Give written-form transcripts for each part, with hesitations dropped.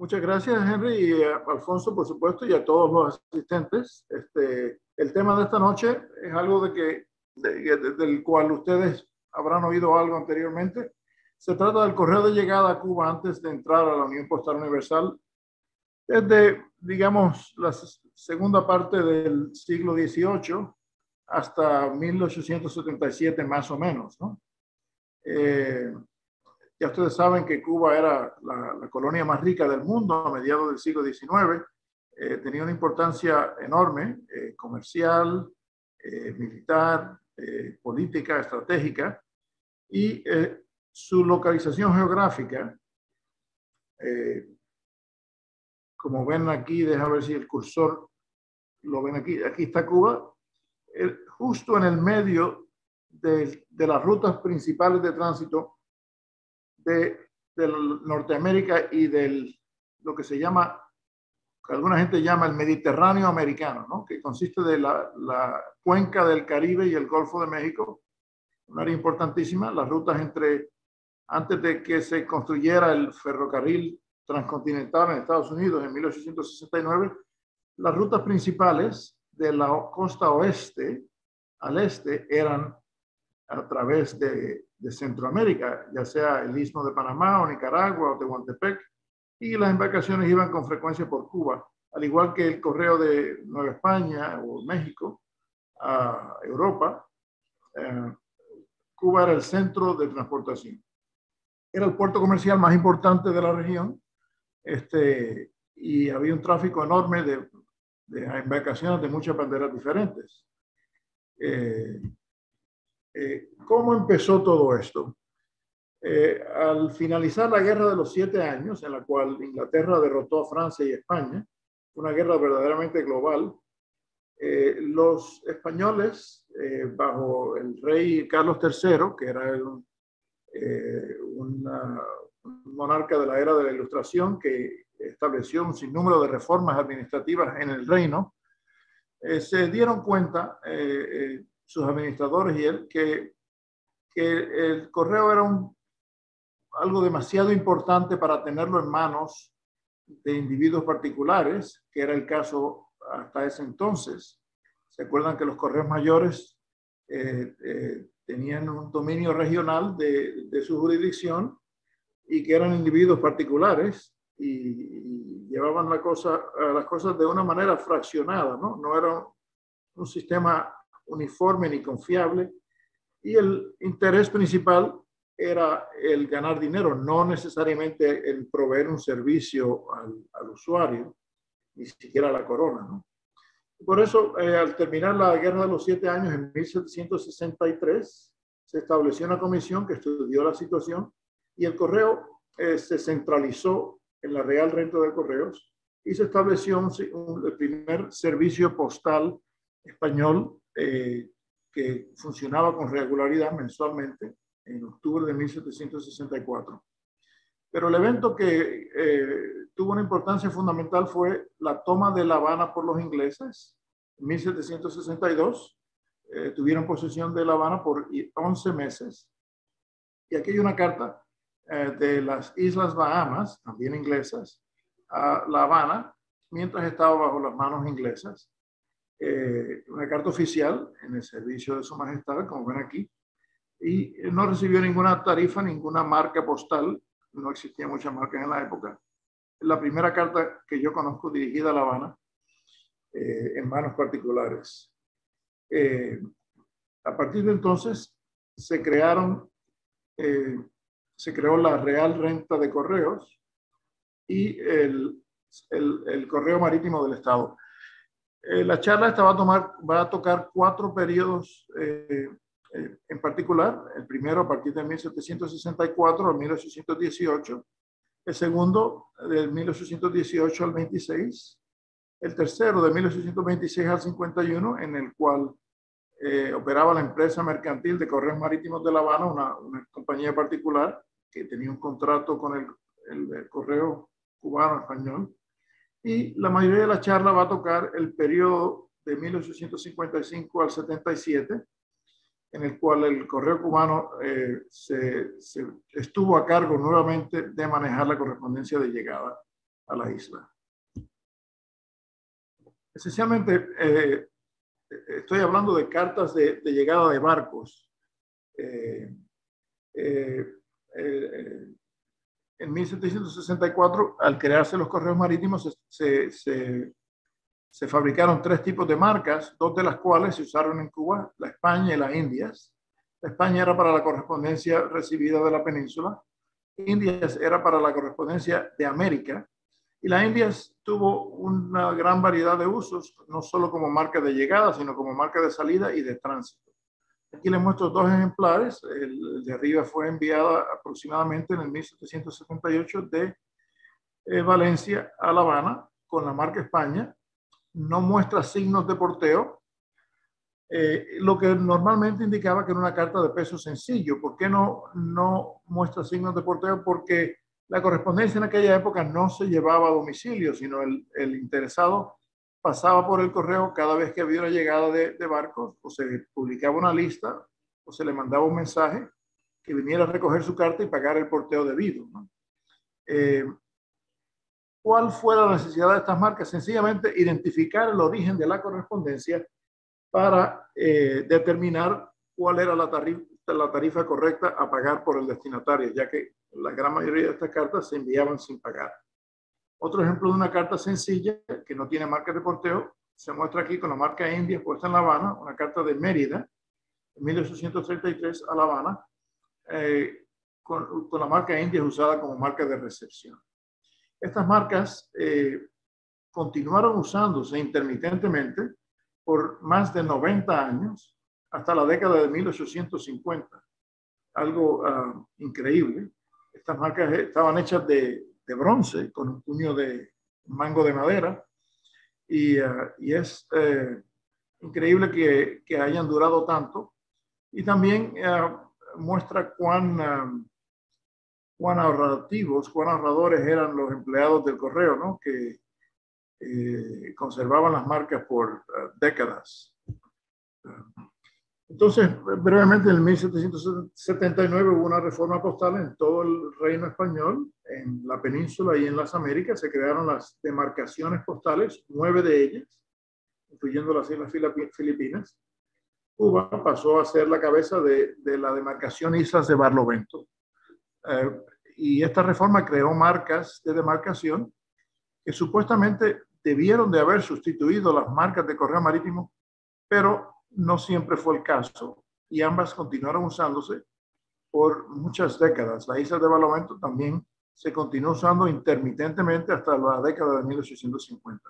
Muchas gracias, Henry, y Alfonso, por supuesto, y a todos los asistentes. El tema de esta noche es algo del cual ustedes habrán oído algo anteriormente. Se trata del correo de llegada a Cuba antes de entrar a la Unión Postal Universal, desde, digamos, la segunda parte del siglo XVIII hasta 1877, más o menos, ¿no? Ya ustedes saben que Cuba era la colonia más rica del mundo a mediados del siglo XIX. Tenía una importancia enorme, comercial, militar, política, estratégica, y su localización geográfica, como ven aquí, déjame ver si el cursor lo ven aquí, aquí está Cuba, justo en el medio de las rutas principales de tránsito de Norteamérica y lo que se llama, que alguna gente llama el Mediterráneo americano, ¿no? Que consiste de la cuenca del Caribe y el Golfo de México, un área importantísima. Las rutas antes de que se construyera el ferrocarril transcontinental en Estados Unidos en 1869, las rutas principales de la costa oeste al este eran a través de Centroamérica, ya sea el Istmo de Panamá o Nicaragua o Tehuantepec, y las embarcaciones iban con frecuencia por Cuba, al igual que el correo de Nueva España o México a Europa. Cuba era el centro de transportación. Era el puerto comercial más importante de la región, y había un tráfico enorme de embarcaciones de muchas banderas diferentes. ¿Cómo empezó todo esto? Al finalizar la Guerra de los 7 Años, en la cual Inglaterra derrotó a Francia y España, una guerra verdaderamente global, los españoles, bajo el rey Carlos III, que era un monarca de la era de la Ilustración, que estableció un sinnúmero de reformas administrativas en el reino, se dieron cuenta, sus administradores y él, que el correo era algo demasiado importante para tenerlo en manos de individuos particulares, que era el caso hasta ese entonces. ¿Se acuerdan que los correos mayores tenían un dominio regional de su jurisdicción y que eran individuos particulares y llevaban las cosas de una manera fraccionada, ¿no? No era un sistema uniforme ni confiable, y el interés principal era el ganar dinero, no necesariamente el proveer un servicio al usuario, ni siquiera a la corona, ¿no? Por eso, al terminar la Guerra de los 7 Años, en 1763, se estableció una comisión que estudió la situación y el correo se centralizó en la Real Renta de Correos y se estableció el primer servicio postal español que funcionaba con regularidad mensualmente en octubre de 1764. Pero el evento que tuvo una importancia fundamental fue la toma de La Habana por los ingleses. En 1762 tuvieron posesión de La Habana por 11 meses. Y aquí hay una carta de las Islas Bahamas, también inglesas, a La Habana, mientras estaba bajo las manos inglesas. Una carta oficial en el servicio de Su Majestad, como ven aquí, y no recibió ninguna tarifa, ninguna marca postal. No existían muchas marcas en la época. Es la primera carta que yo conozco dirigida a La Habana en manos particulares. A partir de entonces se creó la Real Renta de Correos y el Correo Marítimo del Estado. La charla esta va a tocar 4 periodos en particular. El primero a partir de 1764 a 1818, el segundo del 1818 al 26, el tercero de 1826 al 51, en el cual operaba la empresa mercantil de Correos Marítimos de La Habana, una compañía particular que tenía un contrato con el correo cubano español. Y la mayoría de la charla va a tocar el periodo de 1855 al 77, en el cual el correo cubano estuvo a cargo nuevamente de manejar la correspondencia de llegada. a la isla. Esencialmente, estoy hablando de cartas de llegada de barcos. En 1764, al crearse los correos marítimos, se fabricaron 3 tipos de marcas, 2 de las cuales se usaron en Cuba, la España y las Indias. La España era para la correspondencia recibida de la península, Indias era para la correspondencia de América, y las Indias tuvo una gran variedad de usos, no solo como marca de llegada, sino como marca de salida y de tránsito. Aquí les muestro 2 ejemplares. El de arriba fue enviado aproximadamente en el 1778 de Valencia a La Habana con la marca España. No muestra signos de porteo, lo que normalmente indicaba que era una carta de peso sencillo. ¿Por qué no muestra signos de porteo? Porque la correspondencia en aquella época no se llevaba a domicilio, sino el interesado pasaba por el correo cada vez que había una llegada de barcos, o se publicaba una lista, o se le mandaba un mensaje que viniera a recoger su carta y pagar el porteo debido, ¿no? ¿Cuál fue la necesidad de estas marcas? Sencillamente identificar el origen de la correspondencia para determinar cuál era la tarifa correcta a pagar por el destinatario, ya que la gran mayoría de estas cartas se enviaban sin pagar. Otro ejemplo de una carta sencilla que no tiene marca de porteo se muestra aquí con la marca India puesta en La Habana, una carta de Mérida, en 1833 a La Habana, con la marca India usada como marca de recepción. Estas marcas continuaron usándose intermitentemente por más de 90 años, hasta la década de 1850. Algo increíble. Estas marcas estaban hechas de bronce, con un puño de mango de madera, y es increíble que hayan durado tanto, y también muestra cuán ahorrativos, cuán ahorradores eran los empleados del correo, ¿no? Que conservaban las marcas por décadas. Entonces, brevemente, en 1779 hubo una reforma postal en todo el reino español, en la península y en las Américas. Se crearon las demarcaciones postales, 9 de ellas, incluyendo las Islas Filipinas. Cuba pasó a ser la cabeza de la demarcación Islas de Barlovento. Y esta reforma creó marcas de demarcación que supuestamente debieron de haber sustituido las marcas de correo marítimo, pero no siempre fue el caso, y ambas continuaron usándose por muchas décadas. La isla de Barlovento también se continuó usando intermitentemente hasta la década de 1850.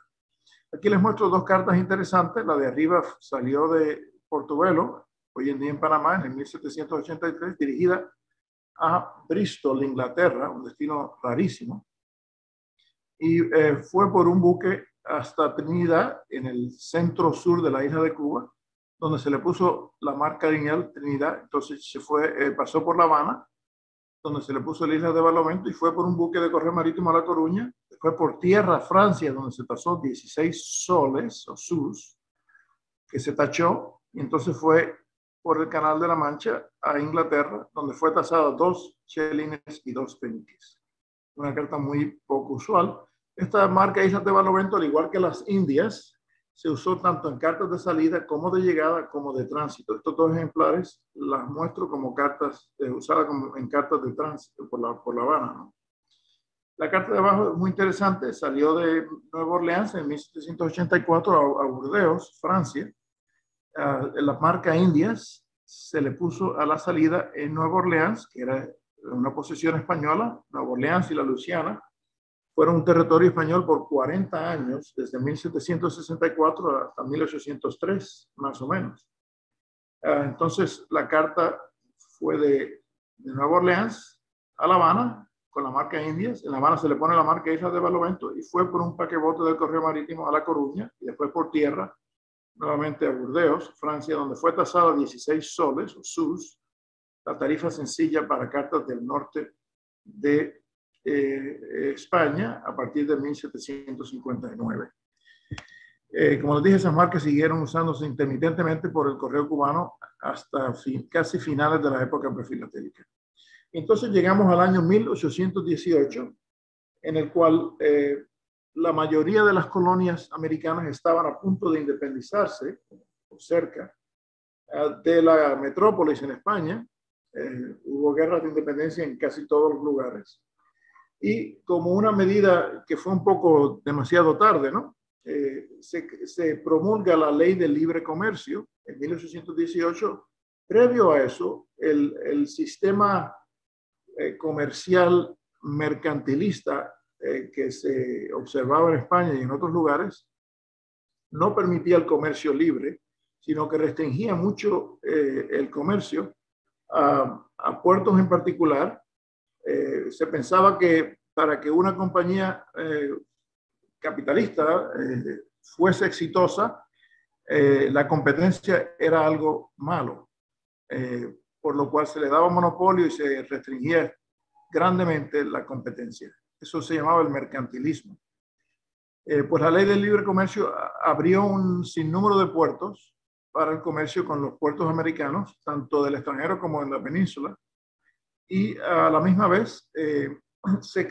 Aquí les muestro 2 cartas interesantes. La de arriba salió de Portobelo, hoy en día en Panamá, en el 1783, dirigida a Bristol, Inglaterra, un destino rarísimo, y fue por un buque hasta Trinidad, en el centro sur de la isla de Cuba, donde se le puso la marca lineal Trinidad. Entonces pasó por La Habana, donde se le puso la isla de Barlovento, y fue por un buque de correo marítimo a La Coruña. Fue por tierra a Francia, donde se tasó 16 soles o sus, que se tachó, y entonces fue por el Canal de la Mancha a Inglaterra, donde fue tasada 2 chelines y 2 peniques. Una carta muy poco usual. Esta marca Islas de Barlovento, al igual que las Indias, se usó tanto en cartas de salida como de llegada como de tránsito. Estos 2 ejemplares las muestro como cartas usadas en cartas de tránsito por La Habana, ¿no? La carta de abajo es muy interesante. Salió de Nueva Orleans en 1784 a Burdeos, Francia. La marca Indias se le puso a la salida en Nueva Orleans, que era una posesión española. Nueva Orleans y la Luisiana fueron un territorio español por 40 años, desde 1764 hasta 1803, más o menos. Entonces, la carta fue de Nueva Orleans a La Habana, con la marca Indias. En La Habana se le pone la marca Islas de Barlovento, y fue por un paquebote del correo marítimo a La Coruña, y después por tierra nuevamente a Burdeos, Francia, donde fue tasada 16 soles o sus, la tarifa sencilla para cartas del norte de España a partir de 1759. Como les dije, esas marcas siguieron usándose intermitentemente por el correo cubano hasta casi finales de la época prefilatélica. Entonces llegamos al año 1818, en el cual la mayoría de las colonias americanas estaban a punto de independizarse, o cerca, de la metrópolis en España. Hubo guerras de independencia en casi todos los lugares. Y como una medida que fue un poco demasiado tarde, ¿no? Se promulga la ley del libre comercio en 1818. Previo a eso, el sistema comercial mercantilista que se observaba en España y en otros lugares no permitía el comercio libre, sino que restringía mucho el comercio a puertos en particular. Se pensaba que para que una compañía capitalista fuese exitosa, la competencia era algo malo, por lo cual se le daba monopolio y se restringía grandemente la competencia. Eso se llamaba el mercantilismo. Pues la ley del libre comercio abrió un sinnúmero de puertos para el comercio con los puertos americanos, tanto del extranjero como en la península, y a la misma vez se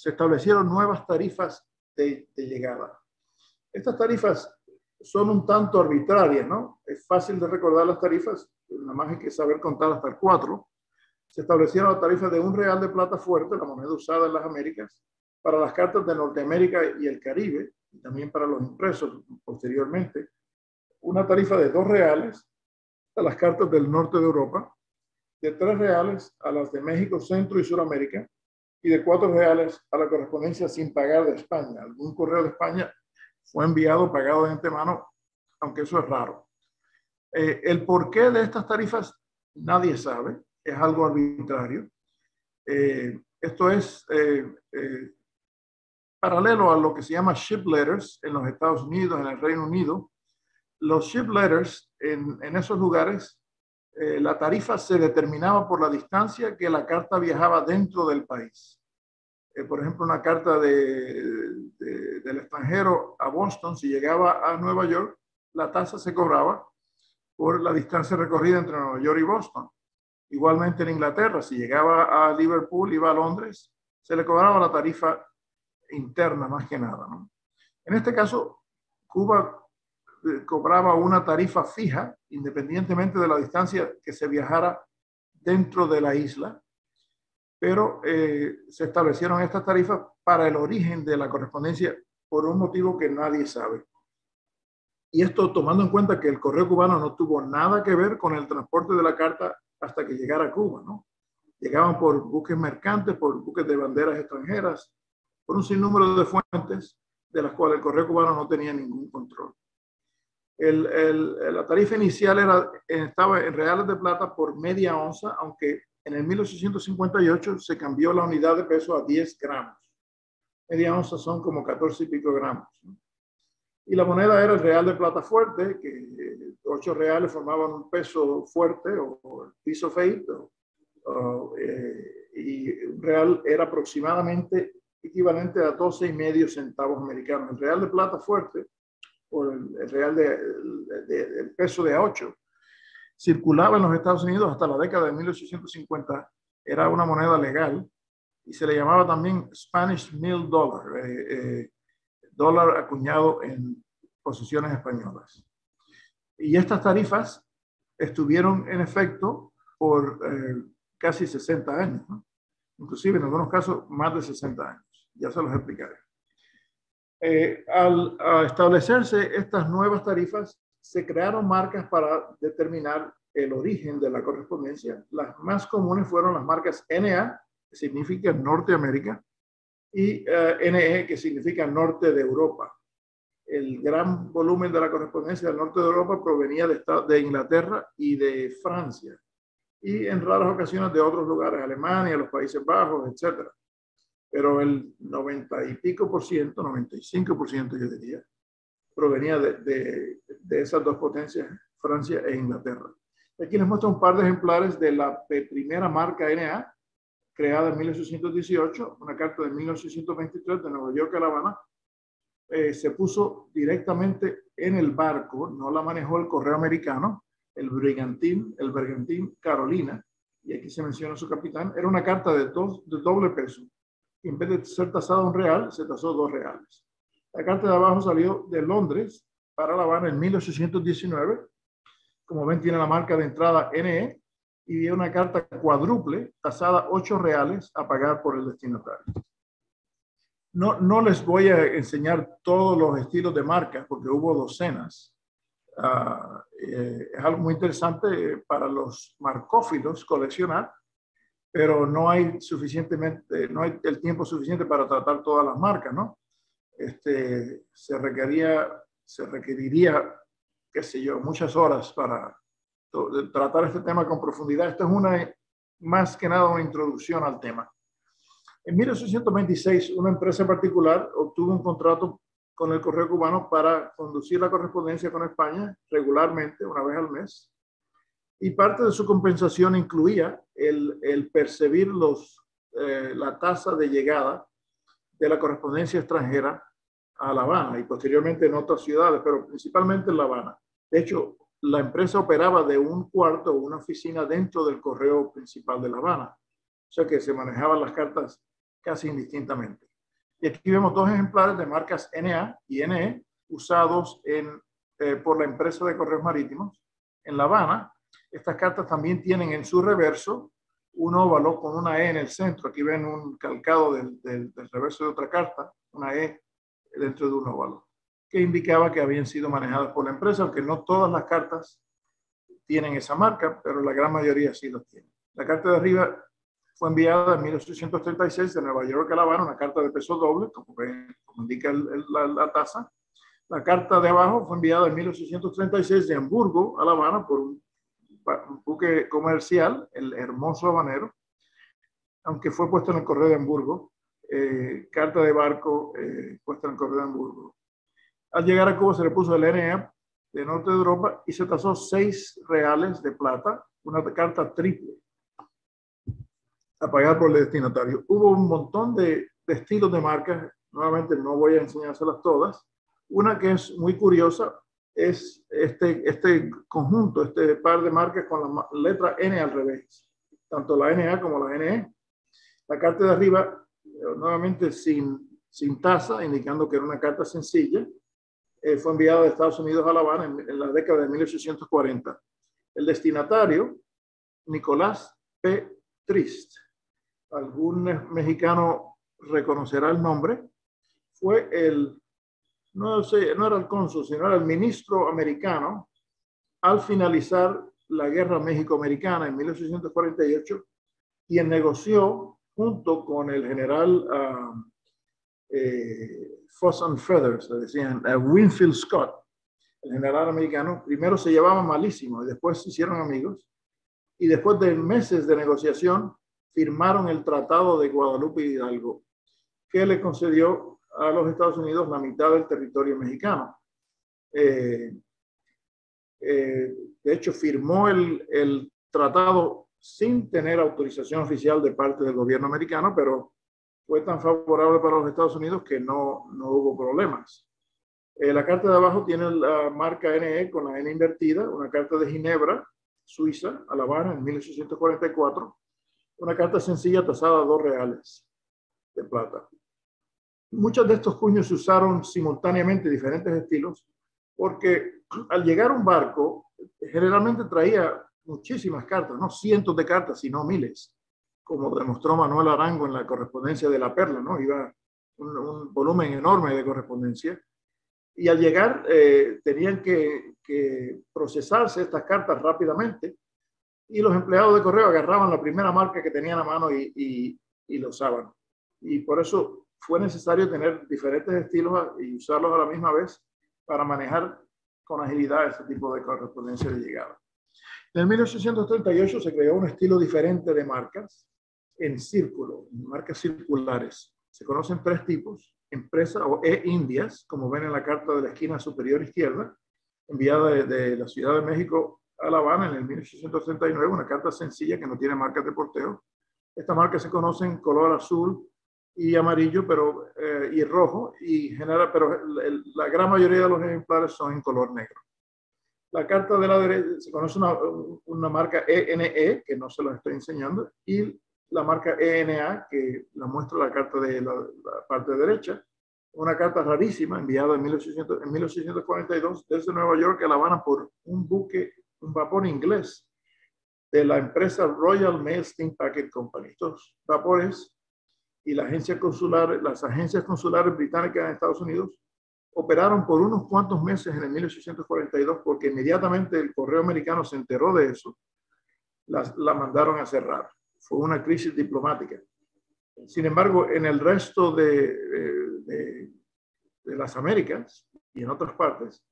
establecieron nuevas tarifas de llegada. Estas tarifas son un tanto arbitrarias, ¿no? Es fácil de recordar las tarifas, nada más hay que saber contar hasta el 4. Se establecieron las tarifas de $1 de plata fuerte, la moneda usada en las Américas, para las cartas de Norteamérica y el Caribe, y también para los impresos posteriormente. Una tarifa de $2 a las cartas del norte de Europa, de $3 a las de México, Centro y Suramérica, y de $4 a la correspondencia sin pagar de España. Algún correo de España fue enviado pagado de antemano, aunque eso es raro. El porqué de estas tarifas nadie sabe, es algo arbitrario. Esto es paralelo a lo que se llama ship letters en los Estados Unidos, en el Reino Unido. Los ship letters en esos lugares, la tarifa se determinaba por la distancia que la carta viajaba dentro del país. Por ejemplo, una carta del extranjero a Boston, si llegaba a Nueva York, la tasa se cobraba por la distancia recorrida entre Nueva York y Boston. Igualmente en Inglaterra, si llegaba a Liverpool, iba a Londres, se le cobraba la tarifa interna más que nada, ¿no? En este caso, Cuba cobraba una tarifa fija, independientemente de la distancia que se viajara dentro de la isla, pero se establecieron estas tarifas para el origen de la correspondencia por un motivo que nadie sabe. Y esto tomando en cuenta que el correo cubano no tuvo nada que ver con el transporte de la carta hasta que llegara a Cuba, ¿no? Llegaban por buques mercantes, por buques de banderas extranjeras, por un sinnúmero de fuentes de las cuales el correo cubano no tenía ningún control. La tarifa inicial estaba en reales de plata por media onza, aunque en el 1858 se cambió la unidad de peso a 10 gramos. Media onza son como 14 y pico gramos, ¿no? Y la moneda era el real de plata fuerte, que 8 reales formaban un peso fuerte o el piece of 8, y un real era aproximadamente equivalente a 12,5 centavos americanos. El real de plata fuerte, o el real el peso de A8, circulaba en los Estados Unidos hasta la década de 1850, era una moneda legal y se le llamaba también Spanish Mill Dollar, dólar acuñado en posesiones españolas. Y estas tarifas estuvieron en efecto por casi 60 años, ¿no? Inclusive en algunos casos más de 60 años, ya se los explicaré. Al establecerse estas nuevas tarifas, se crearon marcas para determinar el origen de la correspondencia. Las más comunes fueron las marcas NA, que significa Norteamérica, y NE, que significa Norte de Europa. El gran volumen de la correspondencia del norte de Europa provenía de Inglaterra y de Francia, y en raras ocasiones de otros lugares, Alemania, los Países Bajos, etcétera. Pero el 90 y pico por ciento, 95% yo diría, provenía de esas dos potencias, Francia e Inglaterra. Aquí les muestro un par de ejemplares de la primera marca NA, creada en 1818, una carta de 1823 de Nueva York a La Habana. Se puso directamente en el barco, no la manejó el correo americano, el bergantín Carolina, y aquí se menciona su capitán. Era una carta de doble peso, y en vez de ser tasada un real, se tasó 2 reales. La carta de abajo salió de Londres para La Habana en 1819. Como ven, tiene la marca de entrada NE y viene una carta cuádruple tasada 8 reales a pagar por el destinatario. No les voy a enseñar todos los estilos de marcas porque hubo docenas. Es algo muy interesante para los marcófilos coleccionar, pero no hay el tiempo suficiente para tratar todas las marcas, ¿no? Se requeriría, qué sé yo, muchas horas para tratar este tema con profundidad. Esto es más que nada una introducción al tema. En 1826, una empresa particular obtuvo un contrato con el Correo Cubano para conducir la correspondencia con España regularmente, una vez al mes. Y parte de su compensación incluía el percibir la tasa de llegada de la correspondencia extranjera a La Habana y posteriormente en otras ciudades, pero principalmente en La Habana. De hecho, la empresa operaba de un cuarto o una oficina dentro del correo principal de La Habana. O sea que se manejaban las cartas casi indistintamente. Y aquí vemos 2 ejemplares de marcas NA y NE usados por la empresa de correos marítimos en La Habana. Estas cartas también tienen en su reverso un óvalo con una E en el centro. Aquí ven un calcado del reverso de otra carta, una E dentro de un óvalo, que indicaba que habían sido manejadas por la empresa, aunque no todas las cartas tienen esa marca, pero la gran mayoría sí lo tienen. La carta de arriba fue enviada en 1836 de Nueva York a La Habana, una carta de peso doble, como indica la tasa. La carta de abajo fue enviada en 1836 de Hamburgo a La Habana por un buque comercial, el Hermoso Habanero, aunque fue puesto en el Correo de Hamburgo, carta de barco puesta en el Correo de Hamburgo. Al llegar a Cuba se le puso el NE de Norte de Europa y se tasó 6 reales de plata, una carta triple a pagar por el destinatario. Hubo un montón de estilos de marcas, nuevamente no voy a enseñárselas todas. Una que es muy curiosa es este conjunto, este par de marcas con la letra N al revés, tanto la NA como la NE. La carta de arriba, nuevamente sin tasa, indicando que era una carta sencilla, fue enviada de Estados Unidos a La Habana en la década de 1840. El destinatario, Nicolás P. Trist, algún mexicano reconocerá el nombre, fue no era el cónsul, sino era el ministro americano al finalizar la Guerra México-Americana en 1848, quien negoció junto con el general Fuss and Feathers, le decían Winfield Scott, el general americano. Primero se llevaban malísimo y después se hicieron amigos, y después de meses de negociación firmaron el Tratado de Guadalupe Hidalgo, que le concedió a los Estados Unidos la mitad del territorio mexicano. De hecho, firmó el tratado sin tener autorización oficial de parte del gobierno americano, pero fue tan favorable para los Estados Unidos que no hubo problemas. La carta de abajo tiene la marca NE con la N invertida, una carta de Ginebra, Suiza, a La Habana en 1844, una carta sencilla tasada a 2 reales de plata. Muchos de estos cuños se usaron simultáneamente, diferentes estilos, porque al llegar un barco, generalmente traía muchísimas cartas, no cientos de cartas, sino miles, como demostró Manuel Arango en la correspondencia de La Perla, ¿no? Iba un volumen enorme de correspondencia. Y al llegar tenían que procesarse estas cartas rápidamente, y los empleados de correo agarraban la primera marca que tenían a mano y lo usaban. Y por eso fue necesario tener diferentes estilos y usarlos a la misma vez para manejar con agilidad ese tipo de correspondencia de llegada. En 1838 se creó un estilo diferente de marcas en círculo, marcas circulares. Se conocen 3 tipos: empresa o E-Indias, como ven en la carta de la esquina superior izquierda, enviada de la Ciudad de México a La Habana en el 1839, una carta sencilla que no tiene marcas de porteo. Estas marcas se conocen en color azul y amarillo, y rojo, pero la gran mayoría de los ejemplares son en color negro. La carta de la derecha se conoce una marca ENE, que no se la estoy enseñando, y la marca ENA, que la muestra la carta de la parte derecha, una carta rarísima enviada en 1842 desde Nueva York a La Habana por un buque, un vapor inglés de la empresa Royal Mail Steam Packet Company. Estos vapores y las agencias consulares británicas en Estados Unidos operaron por unos cuantos meses en el 1842 porque inmediatamente el correo americano se enteró de eso, la mandaron a cerrar. Fue una crisis diplomática. Sin embargo, en el resto de las Américas y en otras partes,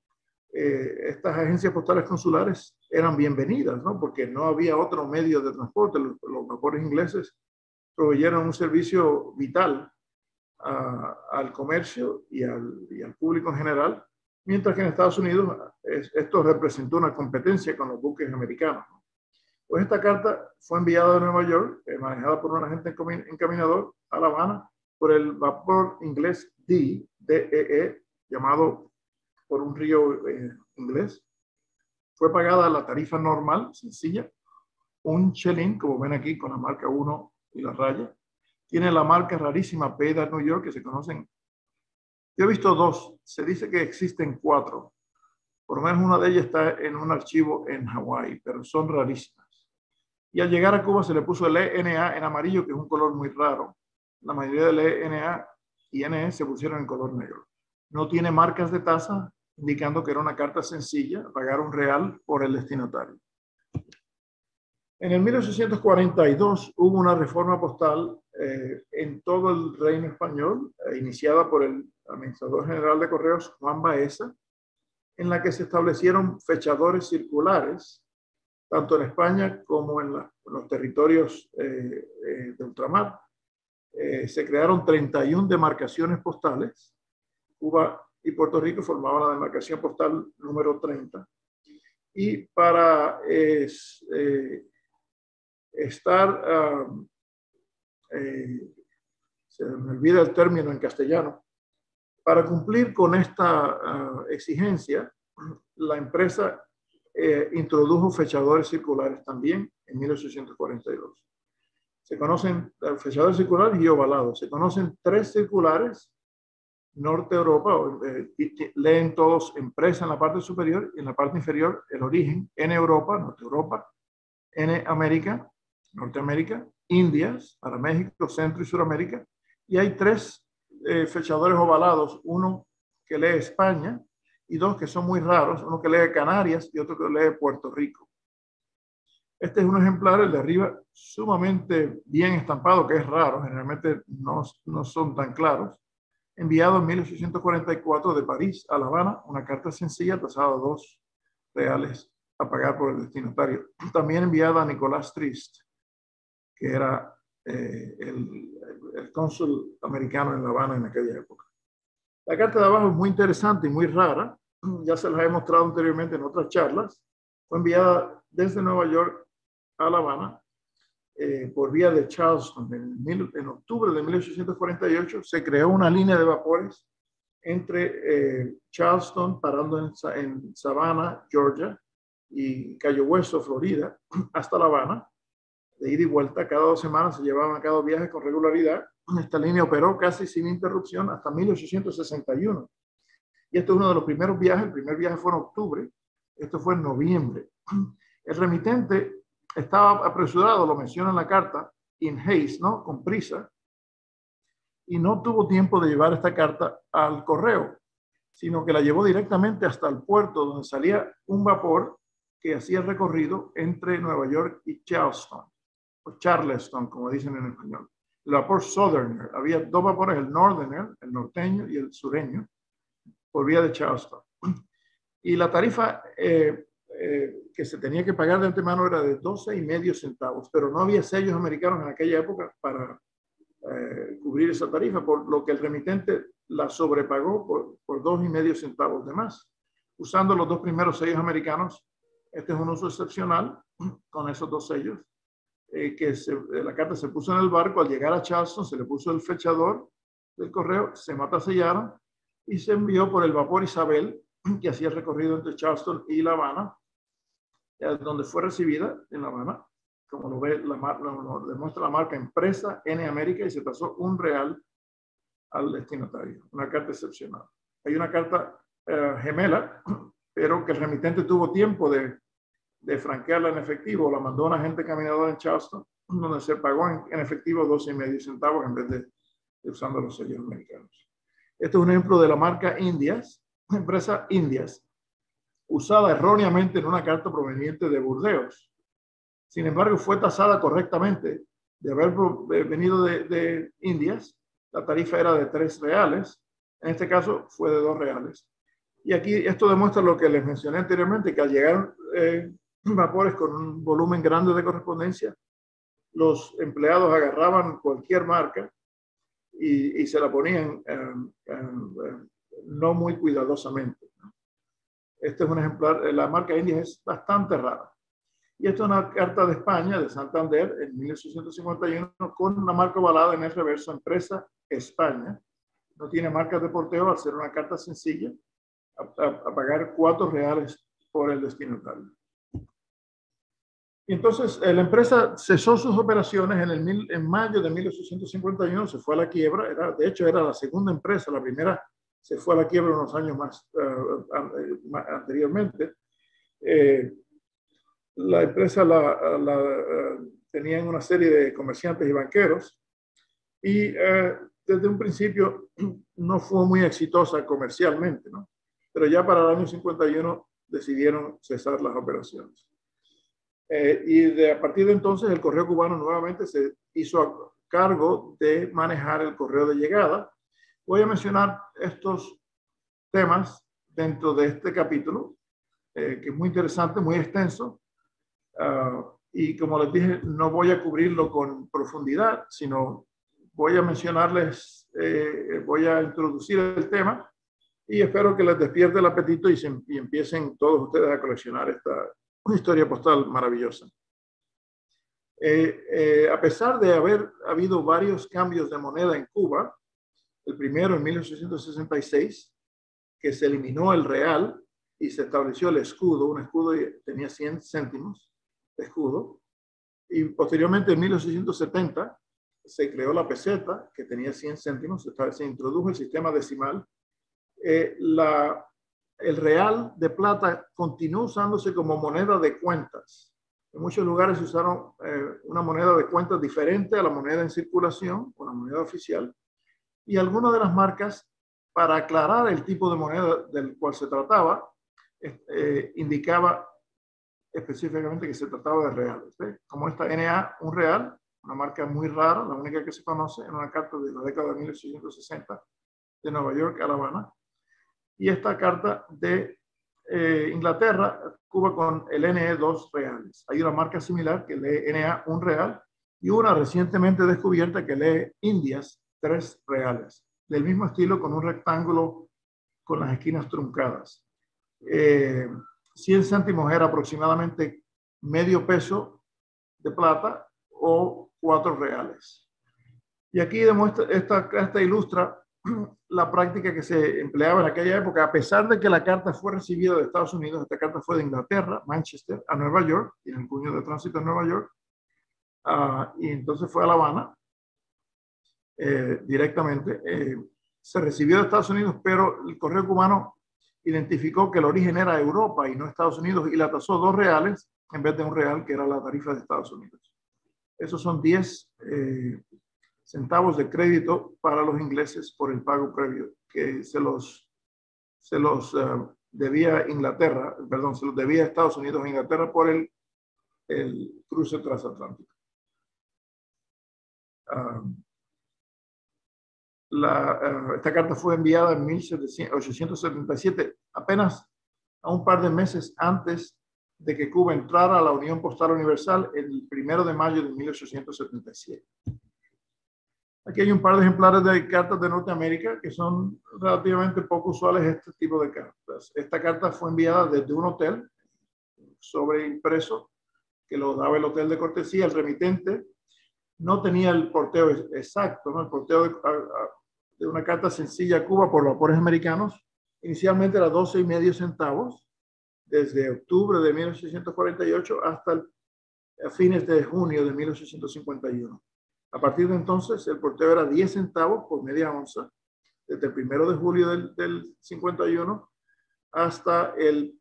estas agencias postales consulares eran bienvenidas, ¿no? Porque no había otro medio de transporte. Los vapores ingleses proveyeron un servicio vital al comercio y al público en general, mientras que en Estados Unidos esto representó una competencia con los buques americanos. Pues esta carta fue enviada de Nueva York, manejada por un agente encaminador a La Habana, por el vapor inglés DEE, llamado por un río inglés. Fue pagada la tarifa normal, sencilla, un chelín, como ven aquí, con la marca 1 y la raya. Tiene la marca rarísima Paid at New York, que se conocen. Yo he visto dos, se dice que existen 4. Por lo menos una de ellas está en un archivo en Hawái, pero son rarísimas. Y al llegar a Cuba se le puso el ENA en amarillo, que es un color muy raro. La mayoría del ENA y NE se pusieron en color negro. No tiene marcas de tasa, indicando que era una carta sencilla, pagar $1 por el destinatario. En el 1842 hubo una reforma postal en todo el Reino Español, iniciada por el administrador general de Correos, Juan Baeza, en la que se establecieron fechadores circulares, tanto en España como en los territorios de ultramar. Se crearon 31 demarcaciones postales. Cuba y Puerto Rico formaban la demarcación postal número 30. Y para se me olvida el término en castellano, para cumplir con esta exigencia, la empresa introdujo fechadores circulares también en 1842. Se conocen fechadores circulares y ovalados. Se conocen 3 circulares: Norte Europa, leen todos empresa en la parte superior y en la parte inferior el origen, N Europa, Norte Europa, N América, Norteamérica, Indias, para México, Centro y Suramérica, y hay 3 fechadores ovalados, uno que lee España y 2 que son muy raros, uno que lee Canarias y otro que lee Puerto Rico. Este es un ejemplar, el de arriba, sumamente bien estampado, que es raro, generalmente no son tan claros, enviado en 1844 de París a La Habana, una carta sencilla tasada $2 a pagar por el destinatario. También enviada a Nicolás Trist, que era el cónsul americano en La Habana en aquella época. La carta de abajo es muy interesante y muy rara. Ya se las he mostrado anteriormente en otras charlas. Fue enviada desde Nueva York a La Habana por vía de Charleston. En octubre de 1848 se creó una línea de vapores entre Charleston, parando en Savannah, Georgia, y Cayo Hueso, Florida, hasta La Habana. De ida y vuelta, cada 2 semanas se llevaban a cabo viajes con regularidad. Esta línea operó casi sin interrupción hasta 1861. Y este es uno de los primeros viajes. El primer viaje fue en octubre. Esto fue en noviembre. El remitente estaba apresurado, lo menciona en la carta, in haste, ¿no? Con prisa. Y no tuvo tiempo de llevar esta carta al correo, sino que la llevó directamente hasta el puerto, donde salía un vapor que hacía el recorrido entre Nueva York y Charleston, o Charleston, como dicen en español. El vapor Southerner. Había 2 vapores, el Northerner, el norteño, y el sureño, por vía de Charleston. Y la tarifa que se tenía que pagar de antemano era de 12,5 centavos, pero no había sellos americanos en aquella época para cubrir esa tarifa, por lo que el remitente la sobrepagó por 2,5 centavos de más. Usando los 2 primeros sellos americanos, este es un uso excepcional con esos 2 sellos, la carta se puso en el barco. Al llegar a Charleston se le puso el fechador del correo, se matasellaron y se envió por el vapor Isabel, que hacía el recorrido entre Charleston y La Habana, donde fue recibida en La Habana como lo ve, lo demuestra la marca impresa N América, y se tasó $1 al destinatario. Una carta excepcional. Hay una carta gemela, pero que el remitente tuvo tiempo de franquearla en efectivo. La mandó a un agente caminador en Charleston, donde se pagó en efectivo 12.50 centavos en vez de usando los sellos americanos. Este es un ejemplo de la marca Indias, empresa Indias, usada erróneamente en una carta proveniente de Burdeos. Sin embargo, fue tasada correctamente. De haber venido de Indias, la tarifa era de $3. En este caso fue de $2. Y aquí esto demuestra lo que les mencioné anteriormente, que al llegar vapores con un volumen grande de correspondencia, los empleados agarraban cualquier marca y se la ponían no muy cuidadosamente. Este es un ejemplar, la marca India es bastante rara. Y esta es una carta de España, de Santander, en 1851, con una marca ovalada en el reverso, empresa España. No tiene marcas de porteo, al ser una carta sencilla, a pagar $4 por el destinatario. Y entonces la empresa cesó sus operaciones en mayo de 1851, se fue a la quiebra. De hecho, era la segunda empresa, la primera se fue a la quiebra unos años más anteriormente. La empresa tenían una serie de comerciantes y banqueros, y desde un principio no fue muy exitosa comercialmente, ¿no? Pero ya para el año 51 decidieron cesar las operaciones. Y a partir de entonces el correo cubano nuevamente se hizo a cargo de manejar el correo de llegada. Voy a mencionar estos temas dentro de este capítulo, que es muy interesante, muy extenso. Y como les dije, no voy a cubrirlo con profundidad, sino voy a mencionarles, voy a introducir el tema, y espero que les despierte el apetito y empiecen todos ustedes a coleccionar esta historia postal maravillosa. A pesar de haber habido varios cambios de moneda en Cuba, el primero en 1866, que se eliminó el real y se estableció el escudo. Un escudo tenía 100 céntimos de escudo, y posteriormente en 1870 se creó la peseta, que tenía 100 céntimos, se introdujo el sistema decimal. El real de plata continuó usándose como moneda de cuentas. En muchos lugares se usaron una moneda de cuentas diferente a la moneda en circulación, o la moneda oficial, y algunas de las marcas, para aclarar el tipo de moneda del cual se trataba, indicaba específicamente que se trataba de reales. Como esta NA, un real, una marca muy rara, la única que se conoce, en una carta de la década de 1860 de Nueva York a La Habana. Y esta carta de Inglaterra, Cuba, con el NE 2 reales. Hay una marca similar que lee NA 1 real, y una recientemente descubierta que lee Indias 3 reales, del mismo estilo, con un rectángulo con las esquinas truncadas. 100 céntimos era aproximadamente medio peso de plata, o 4 reales. Y aquí demuestra, esta ilustra la práctica que se empleaba en aquella época. A pesar de que la carta fue recibida de Estados Unidos, esta carta fue de Inglaterra, Manchester, a Nueva York, tiene el puño de tránsito en Nueva York, y entonces fue a La Habana directamente. Se recibió de Estados Unidos, pero el correo cubano identificó que el origen era Europa y no Estados Unidos, y la tasó 2 reales en vez de 1 real, que era la tarifa de Estados Unidos. Esos son 10 centavos de crédito para los ingleses por el pago previo que se los debía Inglaterra, perdón, se los debía Estados Unidos a Inglaterra por el cruce transatlántico. Esta carta fue enviada en 1877, apenas a un par de meses antes de que Cuba entrara a la Unión Postal Universal, el 1 de mayo de 1877. Aquí hay un par de ejemplares de cartas de Norteamérica que son relativamente poco usuales, este tipo de cartas. Esta carta fue enviada desde un hotel, sobreimpreso, que lo daba el hotel de cortesía. El remitente no tenía el porteo exacto, ¿no? El porteo de una carta sencilla a Cuba por vapores americanos inicialmente era 12,50 centavos, desde octubre de 1848 hasta el a fines de junio de 1851. A partir de entonces, el porteo era 10 centavos por media onza, desde el 1 de julio del 51 hasta el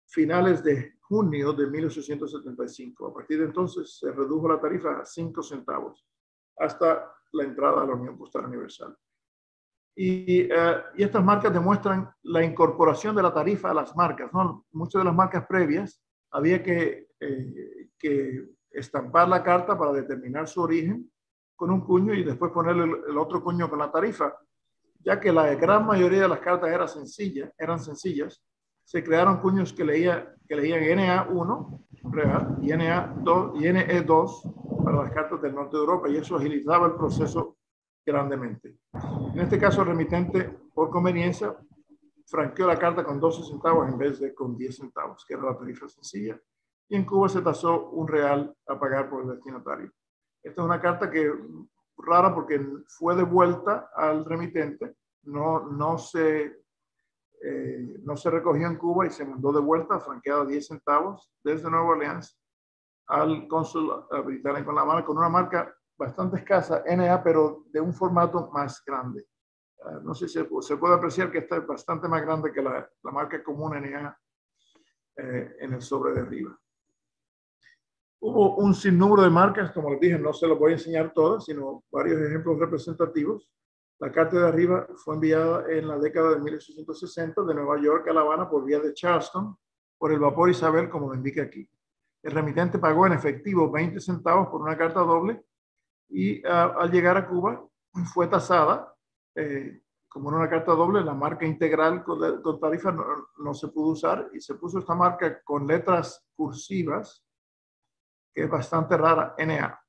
finales de junio de 1875. A partir de entonces se redujo la tarifa a 5 centavos hasta la entrada a la Unión Postal Universal. Y estas marcas demuestran la incorporación de la tarifa a las marcas, ¿no? Muchas de las marcas previas había que estampar la carta para determinar su origen con un cuño y después ponerle el otro cuño con la tarifa. Ya que la gran mayoría de las cartas eran sencillas, se crearon cuños que leían NA1 real y NA2 y NE2 para las cartas del norte de Europa, y eso agilizaba el proceso grandemente. En este caso, el remitente, por conveniencia, franqueó la carta con 12 centavos en vez de con 10 centavos, que era la tarifa sencilla, y en Cuba se tasó un real a pagar por el destinatario. Esta es una carta que rara porque fue devuelta al remitente, no se recogió en Cuba y se mandó de vuelta, franqueada 10 centavos desde Nueva Orleans al cónsul británico en La Habana, con una marca bastante escasa, NA, pero de un formato más grande. No sé si se puede apreciar que esta es bastante más grande que la marca común NA en el sobre de arriba. Hubo un sinnúmero de marcas, como les dije, no se los voy a enseñar todas, sino varios ejemplos representativos. La carta de arriba fue enviada en la década de 1860 de Nueva York a La Habana por vía de Charleston, por el vapor Isabel, como lo indica aquí. El remitente pagó en efectivo 20 centavos por una carta doble y al llegar a Cuba fue tasada como en una carta doble. La marca integral con tarifa no se pudo usar y se puso esta marca con letras cursivas, que es bastante rara, NA,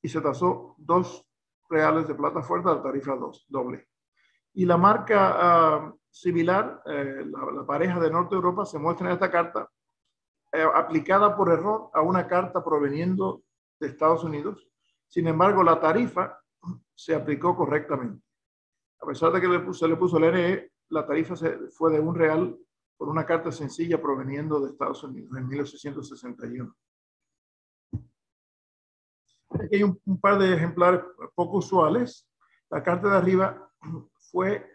y se tasó 2 reales de plata fuerte a la tarifa doble. Y la marca similar, la pareja de Norte de Europa, se muestra en esta carta aplicada por error a una carta proveniendo de Estados Unidos. Sin embargo, la tarifa se aplicó correctamente. A pesar de que se le puso el NE, la tarifa fue de $1 por una carta sencilla proveniendo de Estados Unidos en 1861. Aquí hay un par de ejemplares poco usuales. La carta de arriba fue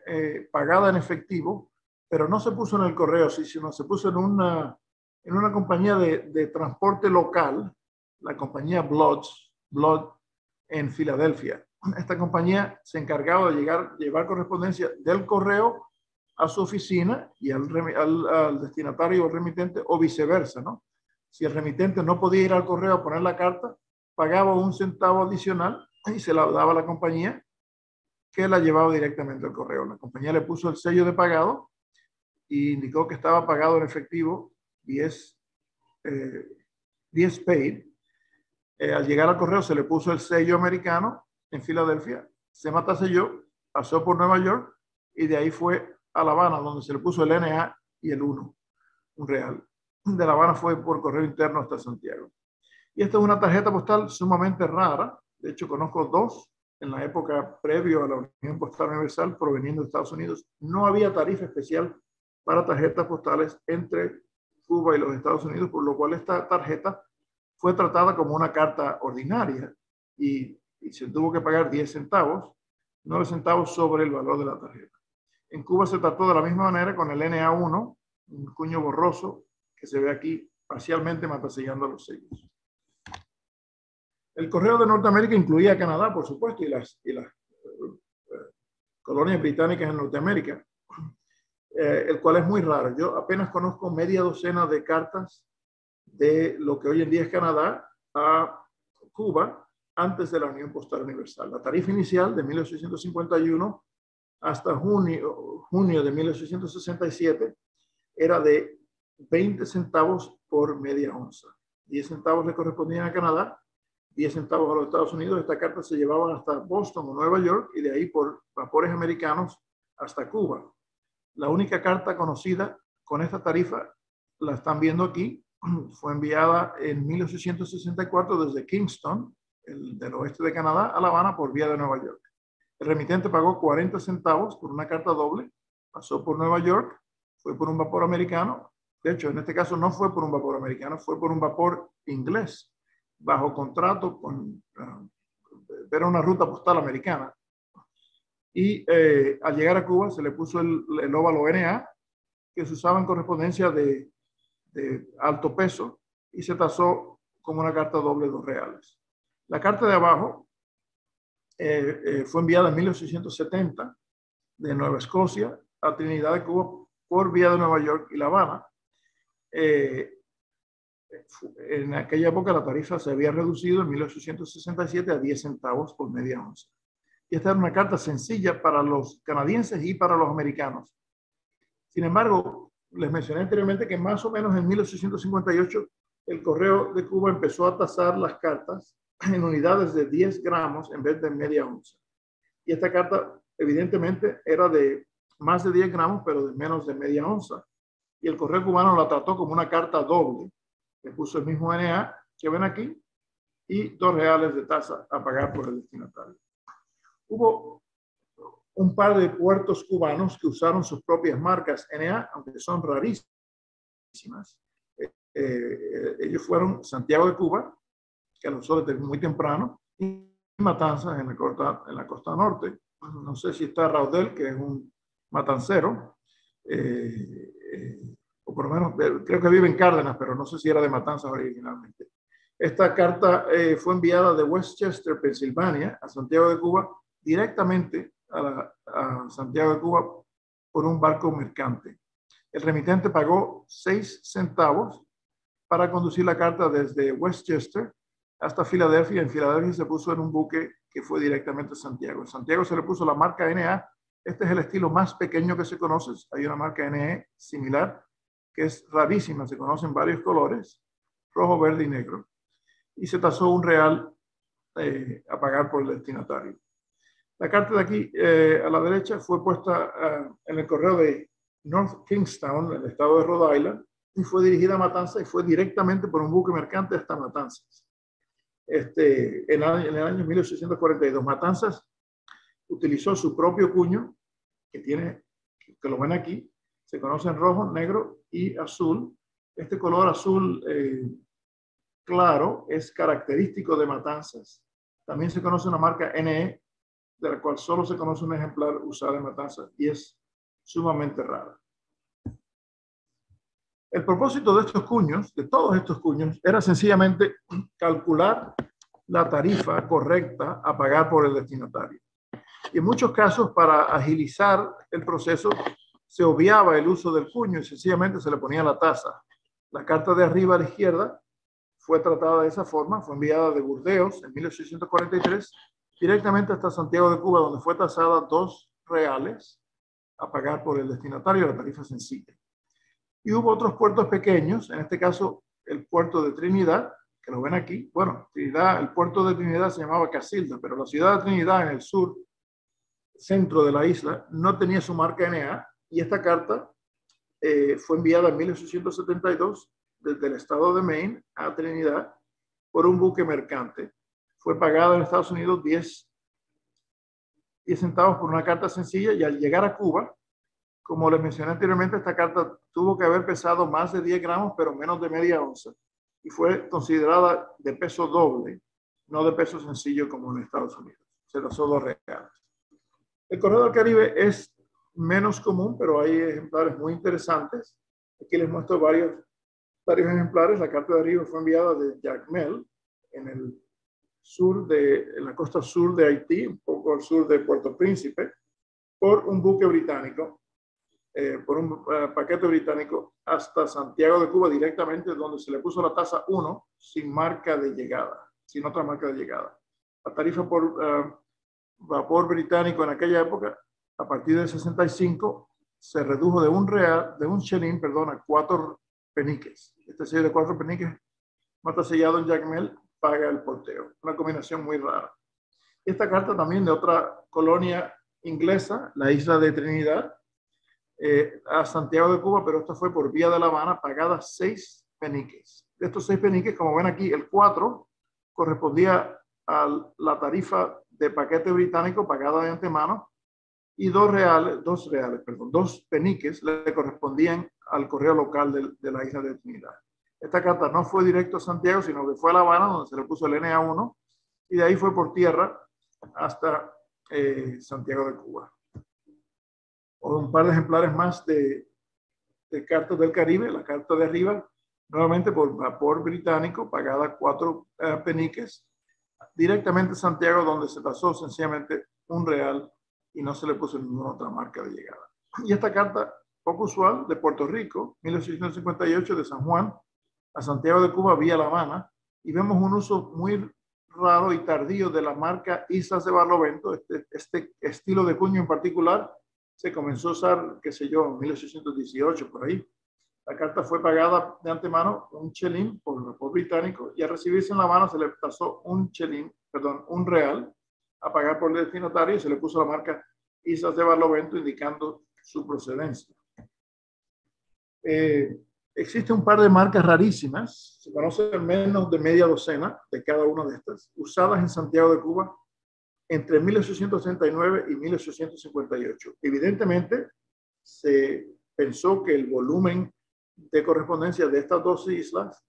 pagada en efectivo, pero no se puso en el correo, sino se puso en una compañía de transporte local, la compañía Blood en Filadelfia. Esta compañía se encargaba de llevar correspondencia del correo a su oficina y al destinatario o remitente, o viceversa, ¿no? Si el remitente no podía ir al correo a poner la carta, pagaba 1 centavo adicional y se la daba a la compañía, que la llevaba directamente al correo. La compañía le puso el sello de pagado y indicó que estaba pagado en efectivo 10 paid. Al llegar al correo se le puso el sello americano en Filadelfia, se mataselló, pasó por Nueva York y de ahí fue a La Habana, donde se le puso el NA y el 1, un real. De La Habana fue por correo interno hasta Santiago. Y esta es una tarjeta postal sumamente rara. De hecho, conozco 2 en la época previo a la Unión Postal Universal proveniendo de Estados Unidos. No había tarifa especial para tarjetas postales entre Cuba y los Estados Unidos, por lo cual esta tarjeta fue tratada como una carta ordinaria y se tuvo que pagar 10 centavos, 9 centavos sobre el valor de la tarjeta. En Cuba se trató de la misma manera con el NA1, un cuño borroso que se ve aquí parcialmente matasellando los sellos. El correo de Norteamérica incluía a Canadá, por supuesto, y las colonias británicas en Norteamérica, el cual es muy raro. Yo apenas conozco media docena de cartas de lo que hoy en día es Canadá a Cuba antes de la Unión Postal Universal. La tarifa inicial de 1851 hasta junio de 1867 era de 20 centavos por media onza. 10 centavos le correspondían a Canadá, 10 centavos a los Estados Unidos. Esta carta se llevaba hasta Boston o Nueva York y de ahí por vapores americanos hasta Cuba. La única carta conocida con esta tarifa, la están viendo aquí, fue enviada en 1864 desde Kingston, del oeste de Canadá, a La Habana por vía de Nueva York. El remitente pagó 40 centavos por una carta doble, pasó por Nueva York, fue por un vapor americano. De hecho, en este caso no fue por un vapor americano, fue por un vapor inglés. bajo contrato con, era una ruta postal americana. Y al llegar a Cuba se le puso el óvalo NA, que se usaba en correspondencia de alto peso, y se tasó como una carta doble de $2. La carta de abajo fue enviada en 1870 de Nueva Escocia a Trinidad de Cuba por vía de Nueva York y La Habana. En aquella época la tarifa se había reducido en 1867 a 10 centavos por media onza. Y esta era una carta sencilla para los canadienses y para los americanos. Sin embargo, les mencioné anteriormente que más o menos en 1858 el Correo de Cuba empezó a tasar las cartas en unidades de 10 gramos en vez de media onza. Y esta carta evidentemente era de más de 10 gramos, pero de menos de media onza. Y el Correo cubano la trató como una carta doble. Le puso el mismo NA que ven aquí y $2 de tasa a pagar por el destinatario. Hubo un par de puertos cubanos que usaron sus propias marcas NA, aunque son rarísimas. Ellos fueron Santiago de Cuba, que lo usó desde muy temprano, y Matanzas en la costa norte. No sé si está Raudel, que es un matancero, o por lo menos creo que vive en Cárdenas, pero no sé si era de Matanzas originalmente. Esta carta fue enviada de Westchester, Pensilvania, a Santiago de Cuba, directamente a Santiago de Cuba por un barco mercante. El remitente pagó 6 centavos para conducir la carta desde Westchester hasta Filadelfia. En Filadelfia se puso en un buque que fue directamente a Santiago. En Santiago se le puso la marca NA. Este es el estilo más pequeño que se conoce. Hay una marca NE similar que es rarísima. Se conocen varios colores, rojo, verde y negro. Y se tasó $1 a pagar por el destinatario. La carta de aquí a la derecha fue puesta en el correo de North Kingstown, en el estado de Rhode Island, y fue dirigida a Matanzas y fue directamente por un buque mercante hasta Matanzas. En el año 1842, Matanzas utilizó su propio cuño, que lo ven aquí, se conoce en rojo, negro y azul. Este color azul claro es característico de Matanzas. También se conoce una marca NE, de la cual solo se conoce un ejemplar usado en Matanzas y es sumamente rara. El propósito de estos cuños, de todos estos cuños, era sencillamente calcular la tarifa correcta a pagar por el destinatario. Y en muchos casos, para agilizar el proceso, se obviaba el uso del cuño y sencillamente se le ponía la tasa. La carta de arriba a la izquierda fue tratada de esa forma, fue enviada de Burdeos en 1843 directamente hasta Santiago de Cuba, donde fue tasada $2 a pagar por el destinatario, la tarifa sencilla. Y hubo otros puertos pequeños, en este caso el puerto de Trinidad, que lo ven aquí. Bueno, Trinidad, el puerto de Trinidad se llamaba Casilda, pero la ciudad de Trinidad en el sur, centro de la isla, no tenía su marca NA, y esta carta fue enviada en 1872 desde el estado de Maine a Trinidad por un buque mercante. Fue pagada en Estados Unidos 10 centavos por una carta sencilla, y al llegar a Cuba, como les mencioné anteriormente, esta carta tuvo que haber pesado más de 10 gramos, pero menos de media onza, y fue considerada de peso doble, no de peso sencillo como en Estados Unidos. Se tasó $2. El Correo del Caribe es menos común, pero hay ejemplares muy interesantes. Aquí les muestro varios ejemplares. La carta de arriba fue enviada de Jacmel en la costa sur de Haití, un poco al sur de Puerto Príncipe, por un buque británico, por un paquete británico hasta Santiago de Cuba directamente, donde se le puso la tasa 1 sin marca de llegada, sin otra marca de llegada. La tarifa por vapor británico en aquella época, a partir del 65, se redujo de un chelín, a 4 peniques. Este sello de 4 peniques, mata sellado en Jacmel, paga el porteo. Una combinación muy rara. Esta carta también de otra colonia inglesa, la isla de Trinidad, a Santiago de Cuba, pero esta fue por vía de La Habana, pagada 6 peniques. De estos 6 peniques, como ven aquí, el 4 correspondía a la tarifa de paquete británico pagada de antemano, y 2 peniques le correspondían al correo local de la isla de Trinidad. Esta carta no fue directo a Santiago, sino que fue a La Habana, donde se le puso el NA1, y de ahí fue por tierra hasta Santiago de Cuba. O un par de ejemplares más de cartas del Caribe, la carta de arriba, nuevamente por vapor británico, pagada 4 peniques, directamente a Santiago, donde se tasó sencillamente $1 y no se le puso ninguna otra marca de llegada. Y esta carta, poco usual, de Puerto Rico, 1858, de San Juan a Santiago de Cuba vía La Habana, y vemos un uso muy raro y tardío de la marca Islas de Barlovento. Este estilo de cuño en particular se comenzó a usar, qué sé yo, en 1818, por ahí. La carta fue pagada de antemano un chelín por vapor británico, y al recibirse en La Habana se le tasó $1 a pagar por el destinatario, y se le puso la marca Islas de Barlovento, indicando su procedencia. Existe un par de marcas rarísimas, se conocen menos de media docena de cada una de estas, usadas en Santiago de Cuba entre 1839 y 1858. Evidentemente, se pensó que el volumen de correspondencia de estas dos islas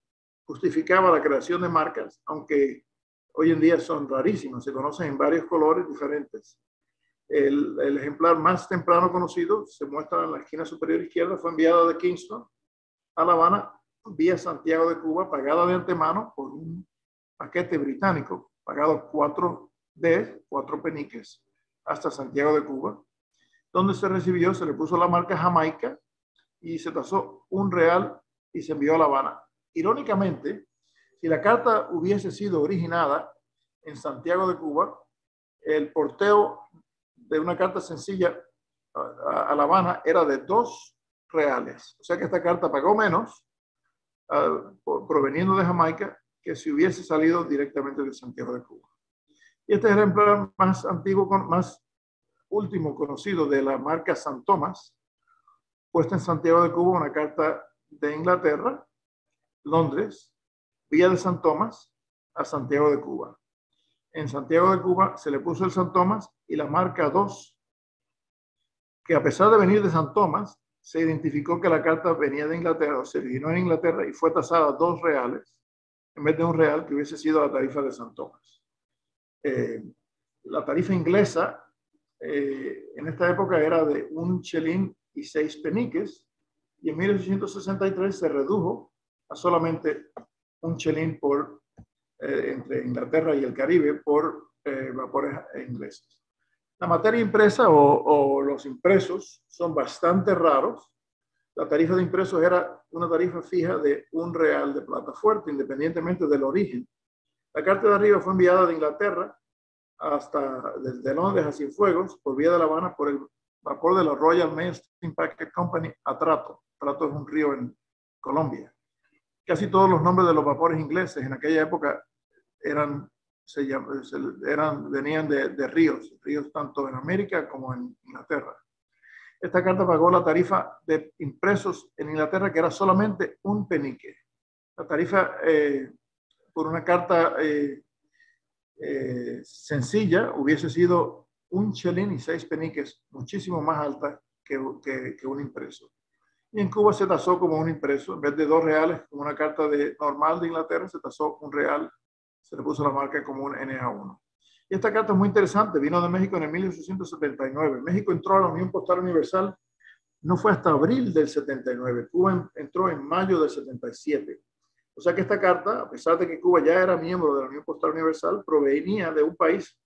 justificaba la creación de marcas, aunque hoy en día son rarísimas, se conocen en varios colores diferentes. El ejemplar más temprano conocido se muestra en la esquina superior izquierda, fue enviada de Kingston a La Habana vía Santiago de Cuba, pagada de antemano por un paquete británico, pagado 4 peniques hasta Santiago de Cuba, donde se recibió, se le puso la marca Jamaica y se tasó $1 y se envió a La Habana. Irónicamente, si la carta hubiese sido originada en Santiago de Cuba, el porteo de una carta sencilla a La Habana era de $2. O sea que esta carta pagó menos proveniendo de Jamaica que si hubiese salido directamente de Santiago de Cuba. Y este ejemplar más antiguo, más último conocido de la marca San Tomás, puesta en Santiago de Cuba, una carta de Inglaterra, Londres, vía de San Tomás a Santiago de Cuba. En Santiago de Cuba se le puso el San Tomás y la marca 2, que a pesar de venir de San Tomás, se identificó que la carta venía de Inglaterra, o se originó en Inglaterra y fue tasada $2 en vez de $1 que hubiese sido la tarifa de San Tomás. La tarifa inglesa en esta época era de 1 chelín y 6 peniques, y en 1863 se redujo a solamente 1 chelín por entre Inglaterra y el Caribe por vapores ingleses. La materia impresa o los impresos son bastante raros. La tarifa de impresos era una tarifa fija de $1 de plata fuerte, independientemente del origen. La carta de arriba fue enviada de Inglaterra desde Londres a Cienfuegos por vía de La Habana por el vapor de la Royal Mail Steam Packet Company a Trato. Trato es un río en Colombia. Casi todos los nombres de los vapores ingleses en aquella época venían de ríos tanto en América como en Inglaterra. Esta carta pagó la tarifa de impresos en Inglaterra, que era solamente 1 penique. La tarifa por una carta sencilla hubiese sido 1 chelín y 6 peniques, muchísimo más alta que un impreso. Y en Cuba se tasó como un impreso, en vez de $2, como una carta normal de Inglaterra, se tasó $1, se le puso la marca como un NA1. Y esta carta es muy interesante, vino de México en el 1879. México entró a la Unión Postal Universal, no fue hasta abril del 79, Cuba entró en mayo del 77. O sea que esta carta, a pesar de que Cuba ya era miembro de la Unión Postal Universal, provenía de un país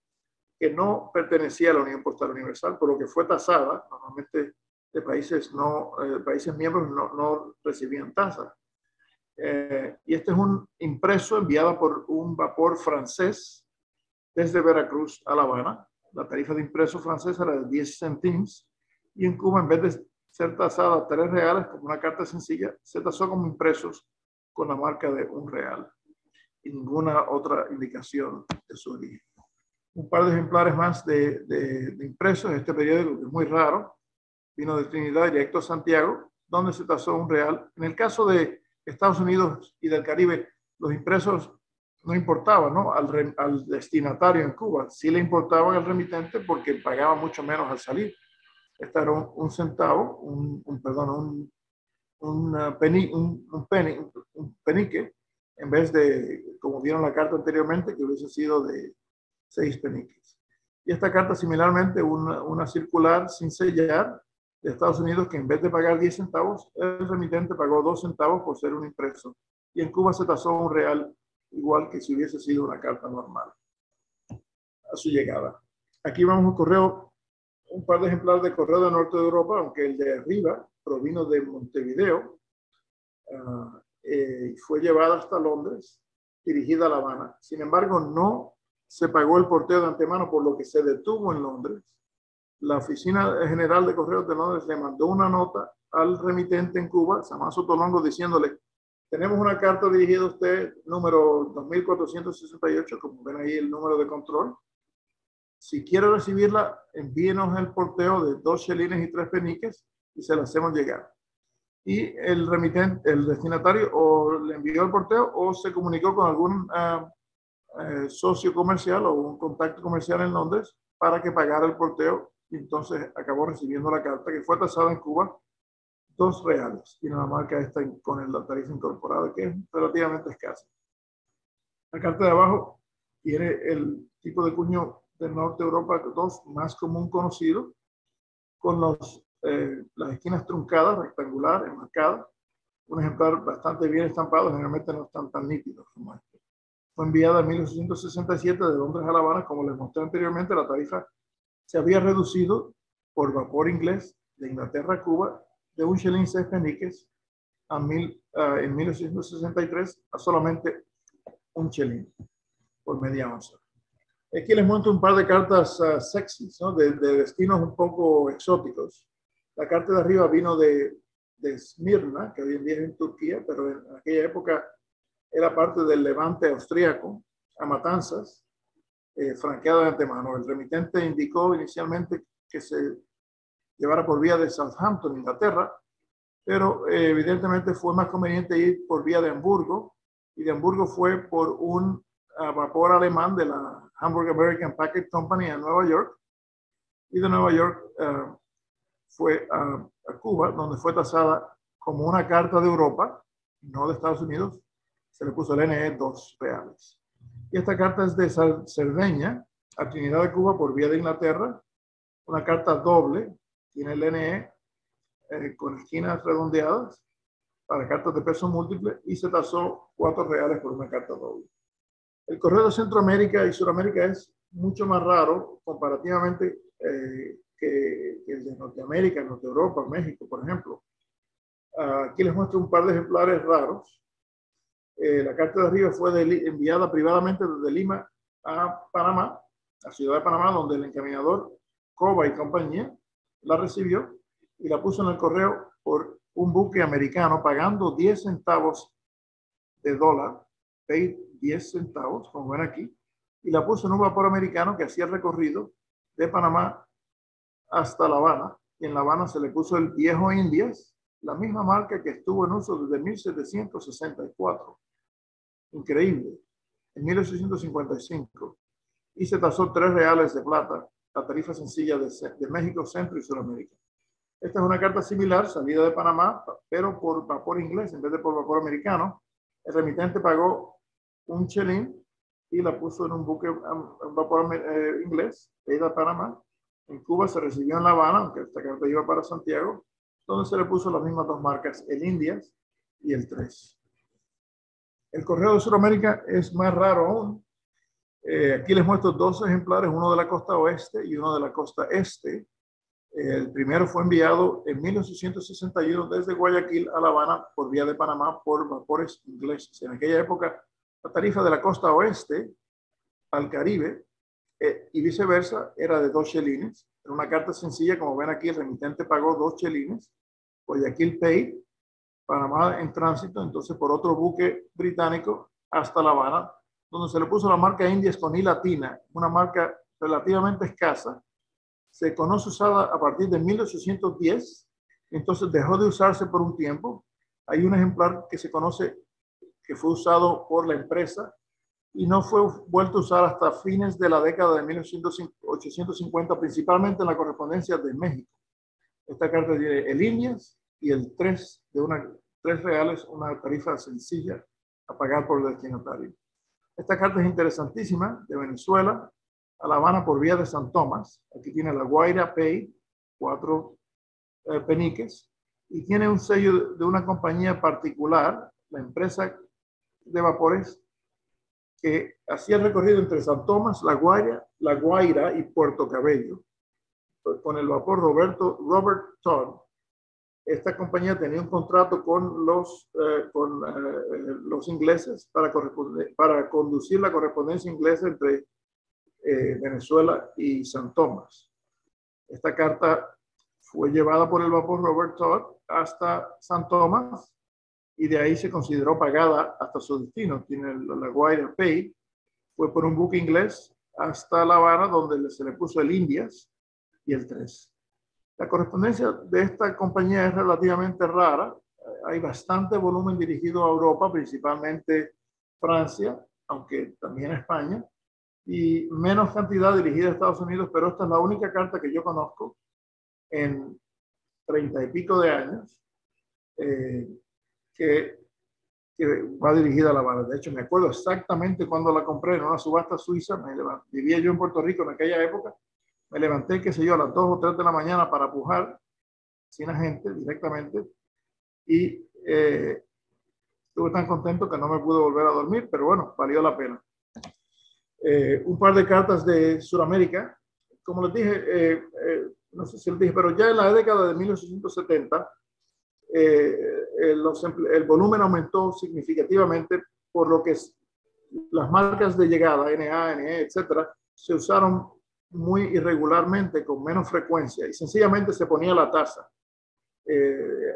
que no pertenecía a la Unión Postal Universal, por lo que fue tasada. Normalmente de países miembros no recibían tasa. Y este es un impreso enviado por un vapor francés desde Veracruz a La Habana. La tarifa de impreso francés era de 10 céntimos, y en Cuba, en vez de ser tasada a $3 como una carta sencilla, se tasó como impresos con la marca de $1 y ninguna otra indicación de su origen. Un par de ejemplares más de impresos. Este periódico, que es muy raro, vino de Trinidad directo a Santiago, donde se tasó $1. En el caso de Estados Unidos y del Caribe, los impresos no importaban, ¿no?, al destinatario en Cuba. Sí le importaban al remitente porque pagaba mucho menos al salir. Este era un centavo, un penique, en vez de, como vieron la carta anteriormente, que hubiese sido de 6 peniques. Y esta carta, similarmente, una circular sin sellar de Estados Unidos, que en vez de pagar 10 centavos, el remitente pagó 2 centavos por ser un impreso. Y en Cuba se tasó un real, igual que si hubiese sido una carta normal a su llegada. Aquí vamos a un correo, un par de ejemplares de correo del norte de Europa, aunque el de arriba provino de Montevideo, fue llevada hasta Londres, dirigida a La Habana. Sin embargo, no se pagó el porteo de antemano, por lo que se detuvo en Londres. La Oficina General de Correos de Londres le mandó una nota al remitente en Cuba, Samaso Tolongo, diciéndole: tenemos una carta dirigida a usted, número 2468, como ven ahí el número de control. Si quiere recibirla, envíenos el porteo de 2 chelines y 3 peniques y se la hacemos llegar. Y el remitente, el destinatario, o le envió el porteo o se comunicó con algún socio comercial o un contacto comercial en Londres para que pagara el porteo, y entonces acabó recibiendo la carta, que fue tasada en Cuba 2 reales. Tiene la marca esta con la tarifa incorporada, que es relativamente escasa. La carta de abajo tiene el tipo de cuño del norte de Europa 2 más común conocido, con las esquinas truncadas, rectangular, enmarcadas. Un ejemplar bastante bien estampado, generalmente no están tan nítidos como este. Fue enviada en 1867 de Londres a La Habana. Como les mostré anteriormente, la tarifa se había reducido por vapor inglés de Inglaterra a Cuba de 1 chelín 6 peniques en 1863 a solamente 1 chelín por media onza. Aquí les muestro un par de cartas sexys, ¿no? de destinos un poco exóticos. La carta de arriba vino de Esmirna, que hoy en día es en Turquía, pero en aquella época era parte del levante austríaco, a Matanzas, franqueado de antemano. El remitente indicó inicialmente que se llevara por vía de Southampton, Inglaterra, pero evidentemente fue más conveniente ir por vía de Hamburgo, y de Hamburgo fue por un vapor alemán de la Hamburg American Packet Company a Nueva York, y de Nueva York fue a Cuba, donde fue tasada como una carta de Europa, no de Estados Unidos. Se le puso el NE 2 reales. Y esta carta es de Cerdeña a Trinidad de Cuba por vía de Inglaterra, una carta doble, tiene el NE con esquinas redondeadas para cartas de peso múltiple, y se tasó 4 reales por una carta doble. El correo de Centroamérica y Sudamérica es mucho más raro comparativamente que el de Norteamérica, Norte Europa, México, por ejemplo. Aquí les muestro un par de ejemplares raros. La carta de arriba fue enviada privadamente desde Lima a Panamá, a Ciudad de Panamá, donde el encaminador Cova y compañía la recibió y la puso en el correo por un buque americano, pagando 10 centavos de dólar, paid 10 centavos, como ven aquí, y la puso en un vapor americano que hacía el recorrido de Panamá hasta La Habana, y en La Habana se le puso el Viejo Indias, la misma marca que estuvo en uso desde 1764. Increíble. En 1855. Y se tasó 3 reales de plata, la tarifa sencilla de México, Centro y Sudamérica. Esta es una carta similar, salida de Panamá, pero por vapor inglés en vez de por vapor americano. El remitente pagó 1 chelín y la puso en un buque, un vapor inglés, ida a Panamá. En Cuba se recibió en La Habana, aunque esta carta iba para Santiago, donde se le puso las mismas 2 marcas, el Indias y el 3. El correo de Sudamérica es más raro aún. Aquí les muestro 2 ejemplares, uno de la costa oeste y uno de la costa este. El primero fue enviado en 1861 desde Guayaquil a La Habana por vía de Panamá por vapores ingleses. En aquella época, la tarifa de la costa oeste al Caribe y viceversa era de 2 chelines. Era una carta sencilla, como ven aquí, el remitente pagó 2 chelines. Guayaquil paid, Panamá en tránsito, entonces por otro buque británico hasta La Habana, donde se le puso la marca Indias con I latina, una marca relativamente escasa. Se conoce usada a partir de 1810, entonces dejó de usarse por un tiempo. Hay un ejemplar que se conoce que fue usado por la empresa y no fue vuelto a usar hasta fines de la década de 1850, principalmente en la correspondencia de México. Esta carta tiene el Indias y el 3 3 reales, una tarifa sencilla a pagar por el destinatario. Esta carta es interesantísima, de Venezuela a La Habana por vía de San Tomás. Aquí tiene La Guaira Pay, 4 peniques, y tiene un sello de una compañía particular, la empresa de vapores que hacía el recorrido entre San Tomás, La Guaira y Puerto Cabello, con el vapor Robert Todd. Esta compañía tenía un contrato con los ingleses para conducir la correspondencia inglesa entre Venezuela y San Tomás. Esta carta fue llevada por el vapor Robert Todd hasta San Tomás y de ahí se consideró pagada hasta su destino. Tiene la Guaira Pay, fue por un buque inglés hasta La Habana, donde se le puso el Indias y el 3. La correspondencia de esta compañía es relativamente rara. Hay bastante volumen dirigido a Europa, principalmente Francia, aunque también a España, y menos cantidad dirigida a Estados Unidos, pero esta es la única carta que yo conozco en 30 y pico de años que va dirigida a La Habana. De hecho, me acuerdo exactamente cuando la compré en una subasta suiza. Vivía yo en Puerto Rico en aquella época. Me levanté, qué sé yo, a las 2 o 3 de la mañana para pujar, sin agente, directamente, y estuve tan contento que no me pude volver a dormir, pero bueno, valió la pena. Un par de cartas de Sudamérica. Como les dije, no sé si les dije, pero ya en la década de 1870, el volumen aumentó significativamente, por lo que las marcas de llegada, NA, NE, etcétera, se usaron muy irregularmente, con menos frecuencia, y sencillamente se ponía la tasa.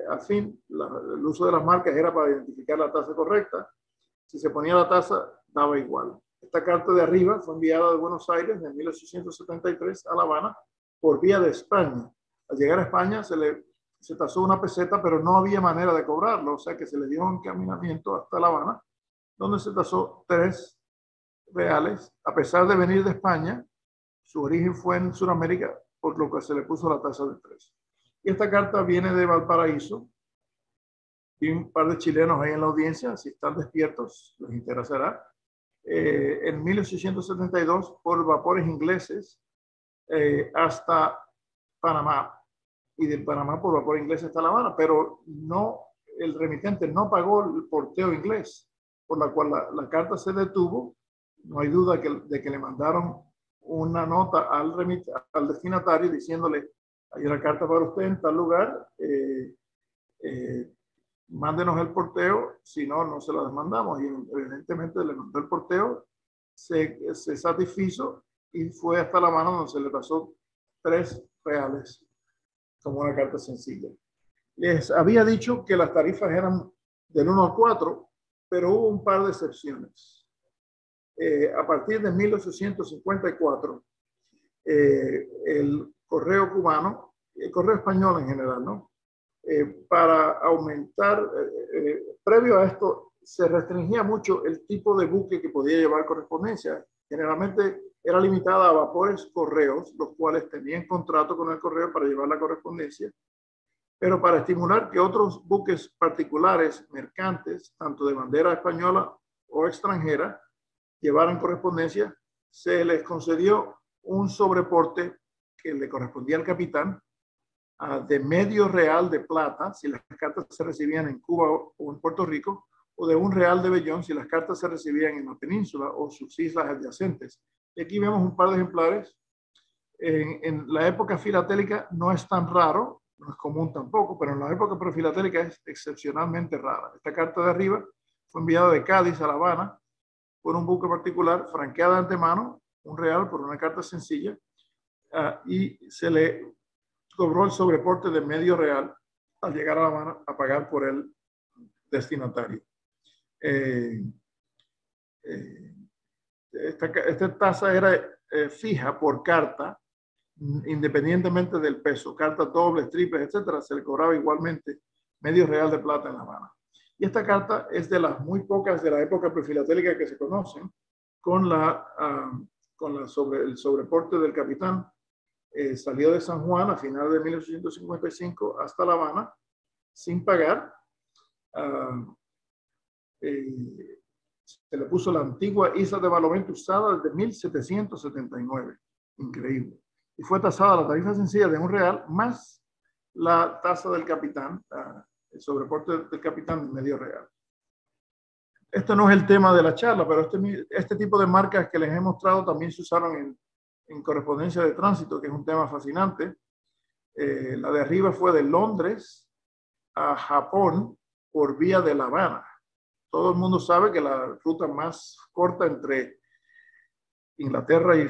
Al fin, el uso de las marcas era para identificar la tasa correcta. Si se ponía la tasa, daba igual. Esta carta de arriba fue enviada de Buenos Aires en 1873 a La Habana por vía de España. Al llegar a España se tasó una peseta, pero no había manera de cobrarlo, o sea que se le dio un encaminamiento hasta La Habana, donde se tasó 3 reales. A pesar de venir de España, su origen fue en Sudamérica, por lo que se le puso la tasa de 3. Y esta carta viene de Valparaíso. Y un par de chilenos ahí en la audiencia, si están despiertos, les interesará. En 1872, por vapores ingleses hasta Panamá. Y de Panamá por vapor inglés hasta La Habana, pero no, el remitente no pagó el porteo inglés, por la cual la carta se detuvo. No hay duda de que le mandaron una nota al destinatario diciéndole: hay una carta para usted en tal lugar, mándenos el porteo, si no, no se lo demandamos. Y evidentemente le mandó el porteo, se satisfizo y fue hasta La Habana, donde se le pasó 3 reales como una carta sencilla. Les había dicho que las tarifas eran del 1 al 4, pero hubo un par de excepciones. A partir de 1854, el correo cubano, el correo español en general, ¿no? Para aumentar, previo a esto, se restringía mucho el tipo de buque que podía llevar correspondencia. Generalmente era limitada a vapores correos, los cuales tenían contrato con el correo para llevar la correspondencia, pero para estimular que otros buques particulares, mercantes, tanto de bandera española o extranjera, llevaran correspondencia, se les concedió un sobreporte que le correspondía al capitán de medio real de plata si las cartas se recibían en Cuba o en Puerto Rico, o de 1 real de vellón si las cartas se recibían en la península o sus islas adyacentes. Y aquí vemos un par de ejemplares. En la época filatélica no es tan raro, no es común tampoco, pero en la época prefilatélica es excepcionalmente rara. Esta carta de arriba fue enviada de Cádiz a La Habana por un buque particular, franqueada de antemano, 1 real por una carta sencilla, y se le cobró el sobreporte de medio real al llegar a La Habana a pagar por el destinatario. Esta tasa era fija por carta, independientemente del peso. Cartas dobles, triples, etcétera, se le cobraba igualmente medio real de plata en La Habana. Y esta carta es de las muy pocas de la época prefilatélica que se conocen, con el sobreporte del capitán. Salió de San Juan a finales de 1855 hasta La Habana, sin pagar. Se le puso la antigua isla de Barlovento usada desde 1779. Increíble. Y fue tasada la tarifa sencilla de £1 más la tasa del capitán, el sobreporte del capitán de medio real. Este no es el tema de la charla, pero este tipo de marcas que les he mostrado también se usaron en correspondencia de tránsito, que es un tema fascinante. La de arriba fue de Londres a Japón por vía de La Habana. Todo el mundo sabe que la ruta más corta entre Inglaterra y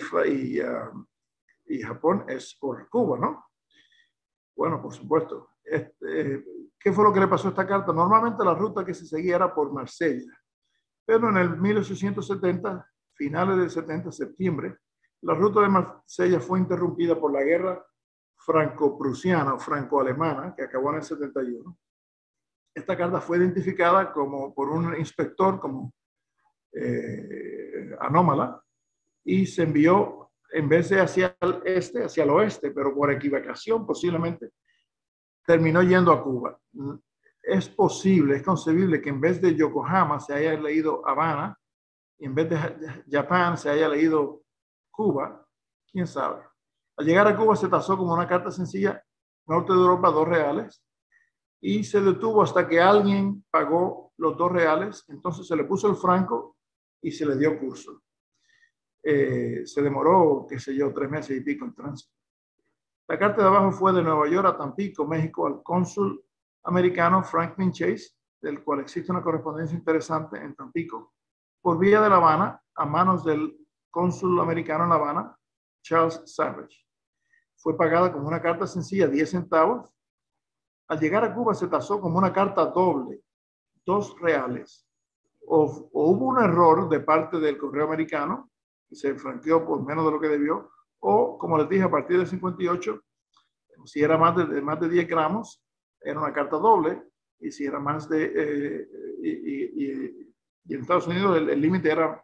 Japón es por Cuba, ¿no? Bueno, por supuesto. ¿Qué fue lo que le pasó a esta carta? Normalmente la ruta que se seguía era por Marsella, pero en el 1870, finales del 70, septiembre, la ruta de Marsella fue interrumpida por la guerra franco-prusiana o franco-alemana, que acabó en el 71. Esta carta fue identificada por un inspector como anómala y se envió, en vez de hacia el este, hacia el oeste, pero por equivocación posiblemente, terminó yendo a Cuba. Es posible, es concebible que en vez de Yokohama se haya leído Habana y en vez de Japón se haya leído Cuba. ¿Quién sabe? Al llegar a Cuba se tasó como una carta sencilla, norte de Europa, £2, y se detuvo hasta que alguien pagó los £2, entonces se le puso el franco y se le dio curso. Se demoró, qué sé yo, 3 meses y pico en tránsito. La carta de abajo fue de Nueva York a Tampico, México, al cónsul americano Franklin Chase, del cual existe una correspondencia interesante en Tampico, por vía de La Habana, a manos del cónsul americano en La Habana, Charles Savage. Fue pagada como una carta sencilla, 10 centavos. Al llegar a Cuba se tasó como una carta doble, £2. O hubo un error de parte del correo americano, y se franqueó por menos de lo que debió, o, como les dije, a partir del 58, si era más de 10 gramos, era una carta doble, y si era más de... y en Estados Unidos el límite era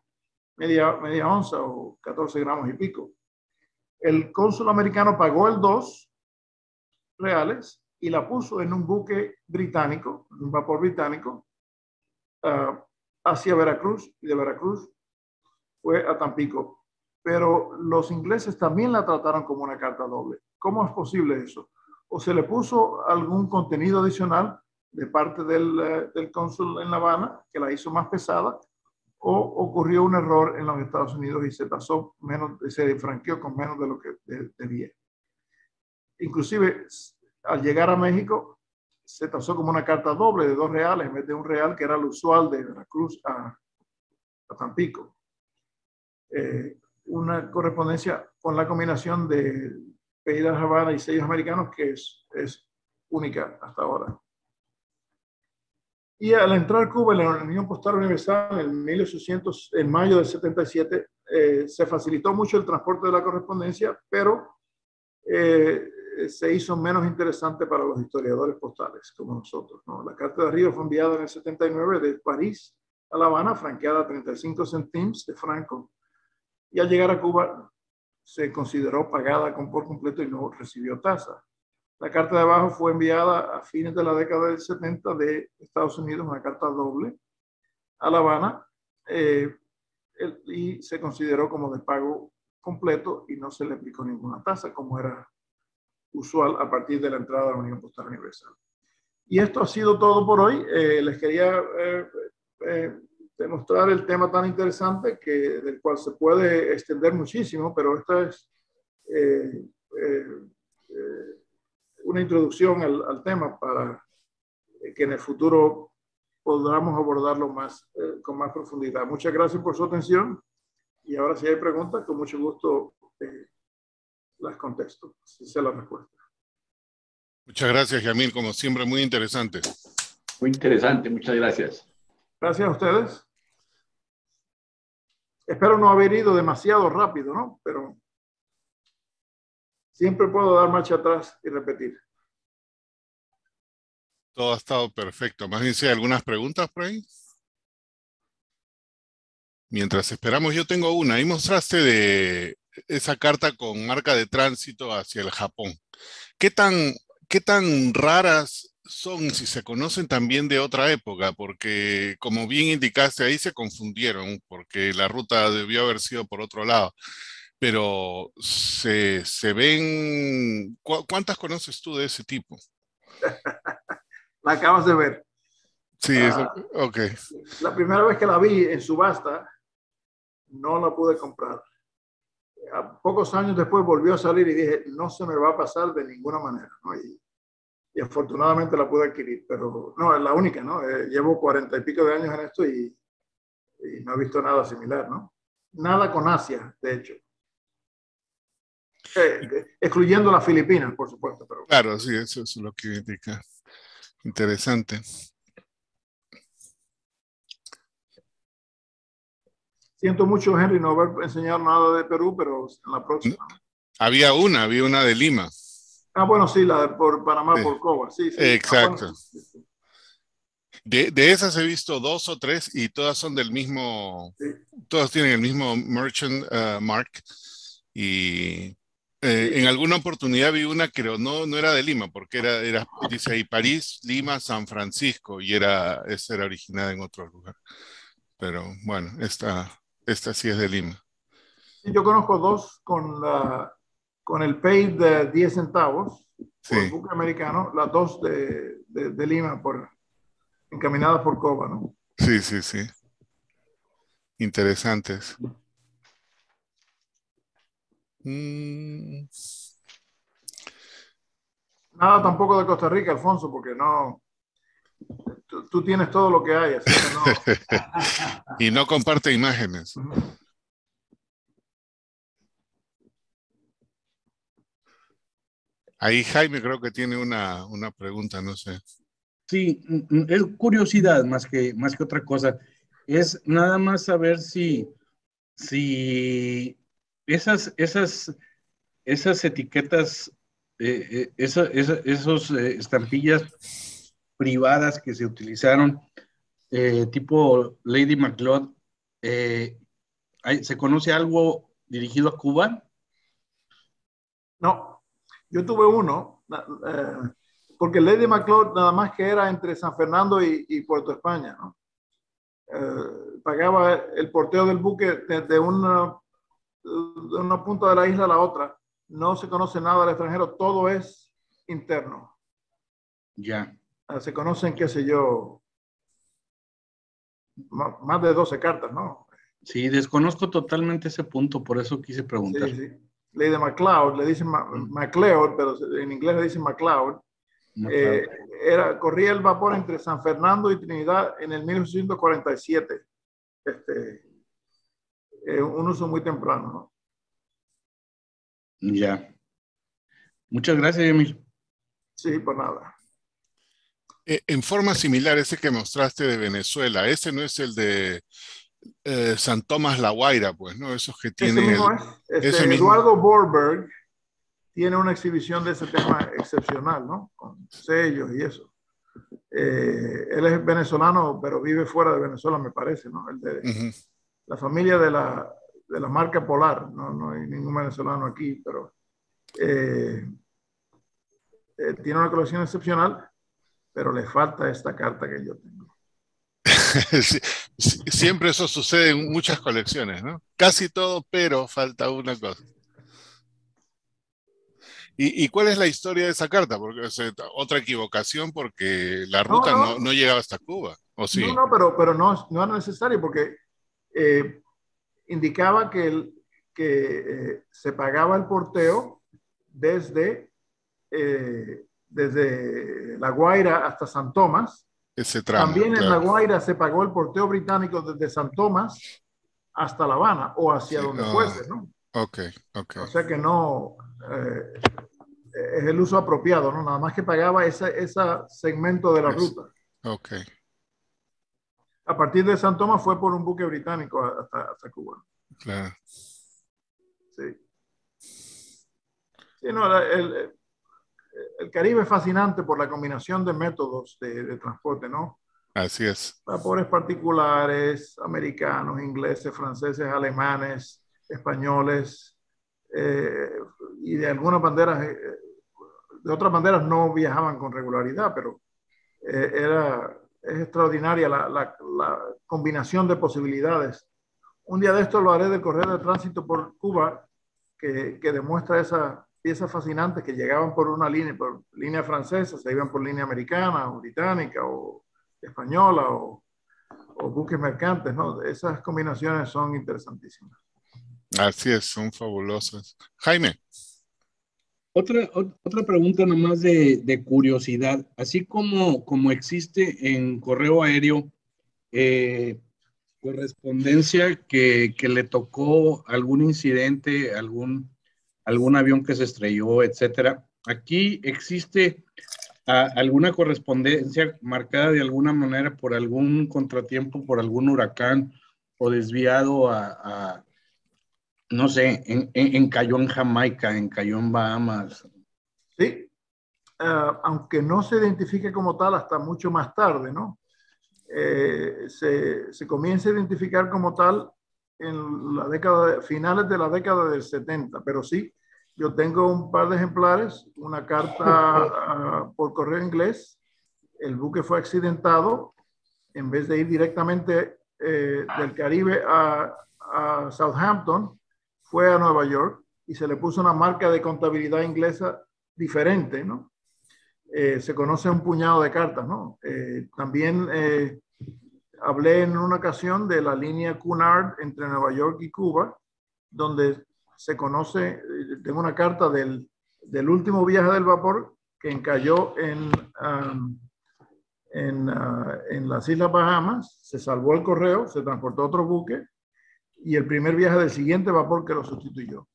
media onza o 14 gramos y pico. El cónsul americano pagó el £2 y la puso en un buque británico, un vapor británico, hacia Veracruz, y de Veracruz fue a Tampico. Pero los ingleses también la trataron como una carta doble. ¿Cómo es posible eso? O se le puso algún contenido adicional de parte del cónsul en La Habana, que la hizo más pesada, o ocurrió un error en los Estados Unidos y se tasó menos, se franqueó con menos de lo que debía. Inclusive, al llegar a México, se tasó como una carta doble de £2 en vez de £1, que era lo usual de Veracruz a Tampico. Una correspondencia con la combinación de pedidas Habana y sellos americanos que es única hasta ahora. Y al entrar Cuba en la Unión Postal Universal en mayo del 77, se facilitó mucho el transporte de la correspondencia, pero se hizo menos interesante para los historiadores postales como nosotros, ¿no? La carta de arriba fue enviada en el 79 de París a La Habana, franqueada a 35 céntimos de franco, y al llegar a Cuba se consideró pagada por completo y no recibió tasa. La carta de abajo fue enviada a fines de la década del 70 de Estados Unidos, una carta doble, a La Habana, y se consideró como de pago completo y no se le aplicó ninguna tasa, como era usual a partir de la entrada de la Unión Postal Universal. Y esto ha sido todo por hoy. Les quería demostrar el tema tan interesante del cual se puede extender muchísimo, pero esta es una introducción al tema para que en el futuro podamos abordarlo con más profundidad. Muchas gracias por su atención y ahora si hay preguntas, con mucho gusto las contesto, si sé la respuesta. Muchas gracias, Yamil, como siempre, muy interesante. Muy interesante, muchas gracias. Gracias a ustedes. Espero no haber ido demasiado rápido, ¿no? Pero siempre puedo dar marcha atrás y repetir. Todo ha estado perfecto. Más bien, si hay algunas preguntas por ahí. Mientras esperamos, yo tengo una. Ahí mostraste de esa carta con marca de tránsito hacia el Japón. ¿Qué tan raras son, si se conocen también de otra época, porque como bien indicaste, ahí se confundieron, porque la ruta debió haber sido por otro lado, pero se ven, ¿cuántas conoces tú de ese tipo? La acabas de ver. Sí, ok. La primera vez que la vi en subasta, no la pude comprar. A pocos años después volvió a salir y dije, no se me va a pasar de ninguna manera, ¿no? Y afortunadamente la pude adquirir, pero no, es la única, ¿no? Llevo 40 y pico de años en esto y no he visto nada similar, ¿no? Nada con Asia, de hecho. Excluyendo las Filipinas, por supuesto. Pero... Claro, sí, eso es lo que indica. Interesante. Siento mucho, Henry, no haber enseñado nada de Perú, pero en la próxima. Había una de Lima. Ah, bueno, sí, la de por Panamá, Sí. por Coba, sí, sí. Exacto. Ah, bueno, sí. De esas he visto 2 o 3 y todas son del mismo, Sí. todas tienen el mismo merchant mark. Y en Sí. alguna oportunidad vi una, pero no era de Lima, porque dice ahí París, Lima, San Francisco, y esa era originada en otro lugar. Pero bueno, esta sí es de Lima. Yo conozco dos con el pay de 10 centavos por Sí, buque americano, las dos de Lima, encaminadas por Coba, ¿no? sí, sí, sí. Interesantes. Mm, Nada tampoco de Costa Rica, Alfonso, porque no, tú tienes todo lo que hay, así que no. y no comparte imágenes. Ahí Jaime creo que tiene una pregunta, no sé. Sí, es curiosidad más que otra cosa. Es nada más saber si esas etiquetas, esos estampillas privadas que se utilizaron, tipo Lady MacLeod, ¿se conoce algo dirigido a Cuba? No, yo tuve uno, porque Lady MacLeod nada más que era entre San Fernando y Puerto España, ¿no? Pagaba el porteo del buque de una punta de la isla a la otra. No se conoce nada del extranjero, todo es interno. Ya. Se conocen, qué sé yo, más de 12 cartas, ¿no? Sí, desconozco totalmente ese punto, por eso quise preguntar. Sí, sí. Lady MacLeod, le dicen MacLeod, pero en inglés le dicen MacLeod. Corría el vapor entre San Fernando y Trinidad en el 1847. Un uso muy temprano, ¿no? Ya. Muchas gracias, Emil. Sí, por nada. En forma similar, ese que mostraste de Venezuela, ese no es el de San Tomás La Guaira, pues, ¿no? Esos que Ese tienen mismo es. ese mismo. Eduardo Borberg tiene una exhibición de ese tema excepcional, ¿no? Con sellos y eso. Él es venezolano, pero vive fuera de Venezuela, me parece, ¿no? La familia de la marca Polar, no hay ningún venezolano aquí, pero tiene una colección excepcional, pero le falta esta carta que yo tengo. Siempre eso sucede en muchas colecciones, ¿no? Casi todo, pero falta una cosa. ¿Y cuál es la historia de esa carta? Porque otra equivocación porque la ruta no llegaba hasta Cuba, ¿o sí? No, pero no era necesario porque indicaba que se pagaba el porteo desde La Guaira hasta San Tomás. Ese tramo, También en La claro. Guaira se pagó el porteo británico desde San Tomás hasta La Habana o hacia Sí, donde fuese, ¿no? ok. O sea que no es el uso apropiado, ¿no? Nada más que pagaba ese segmento de la ruta. Ok. A partir de San Tomás fue por un buque británico hasta Cuba. Claro. Sí. Sí, no, el Caribe es fascinante por la combinación de métodos de transporte, ¿no? Así es. Vapores particulares, americanos, ingleses, franceses, alemanes, españoles, y de algunas banderas, de otras banderas no viajaban con regularidad, pero Es extraordinaria la combinación de posibilidades. Un día de esto lo haré del correo de tránsito por Cuba, que demuestra esas piezas fascinantes que llegaban por línea francesa, se iban por línea americana o británica o española o buques mercantes, ¿no? Esas combinaciones son interesantísimas. Así es, son fabulosas. Jaime. Otra pregunta nomás de curiosidad. Así como existe en correo aéreo correspondencia que le tocó algún incidente, algún avión que se estrelló, etcétera, aquí existe alguna correspondencia marcada de alguna manera por algún contratiempo, por algún huracán o desviado no sé, encalló en Jamaica, encalló en Bahamas. Sí, aunque no se identifique como tal hasta mucho más tarde, ¿no? Se comienza a identificar como tal en finales de la década del 70, pero sí, yo tengo un par de ejemplares, una carta por correo inglés, el buque fue accidentado, en vez de ir directamente del Caribe a Southampton, fue a Nueva York y se le puso una marca de contabilidad inglesa diferente, ¿no? Se conoce un puñado de cartas, ¿no? También hablé en una ocasión de la línea Cunard entre Nueva York y Cuba, donde se conoce, tengo una carta del último viaje del vapor que encalló en las Islas Bahamas, se salvó el correo, se transportó a otro buque y el primer viaje del siguiente vapor que lo sustituyó.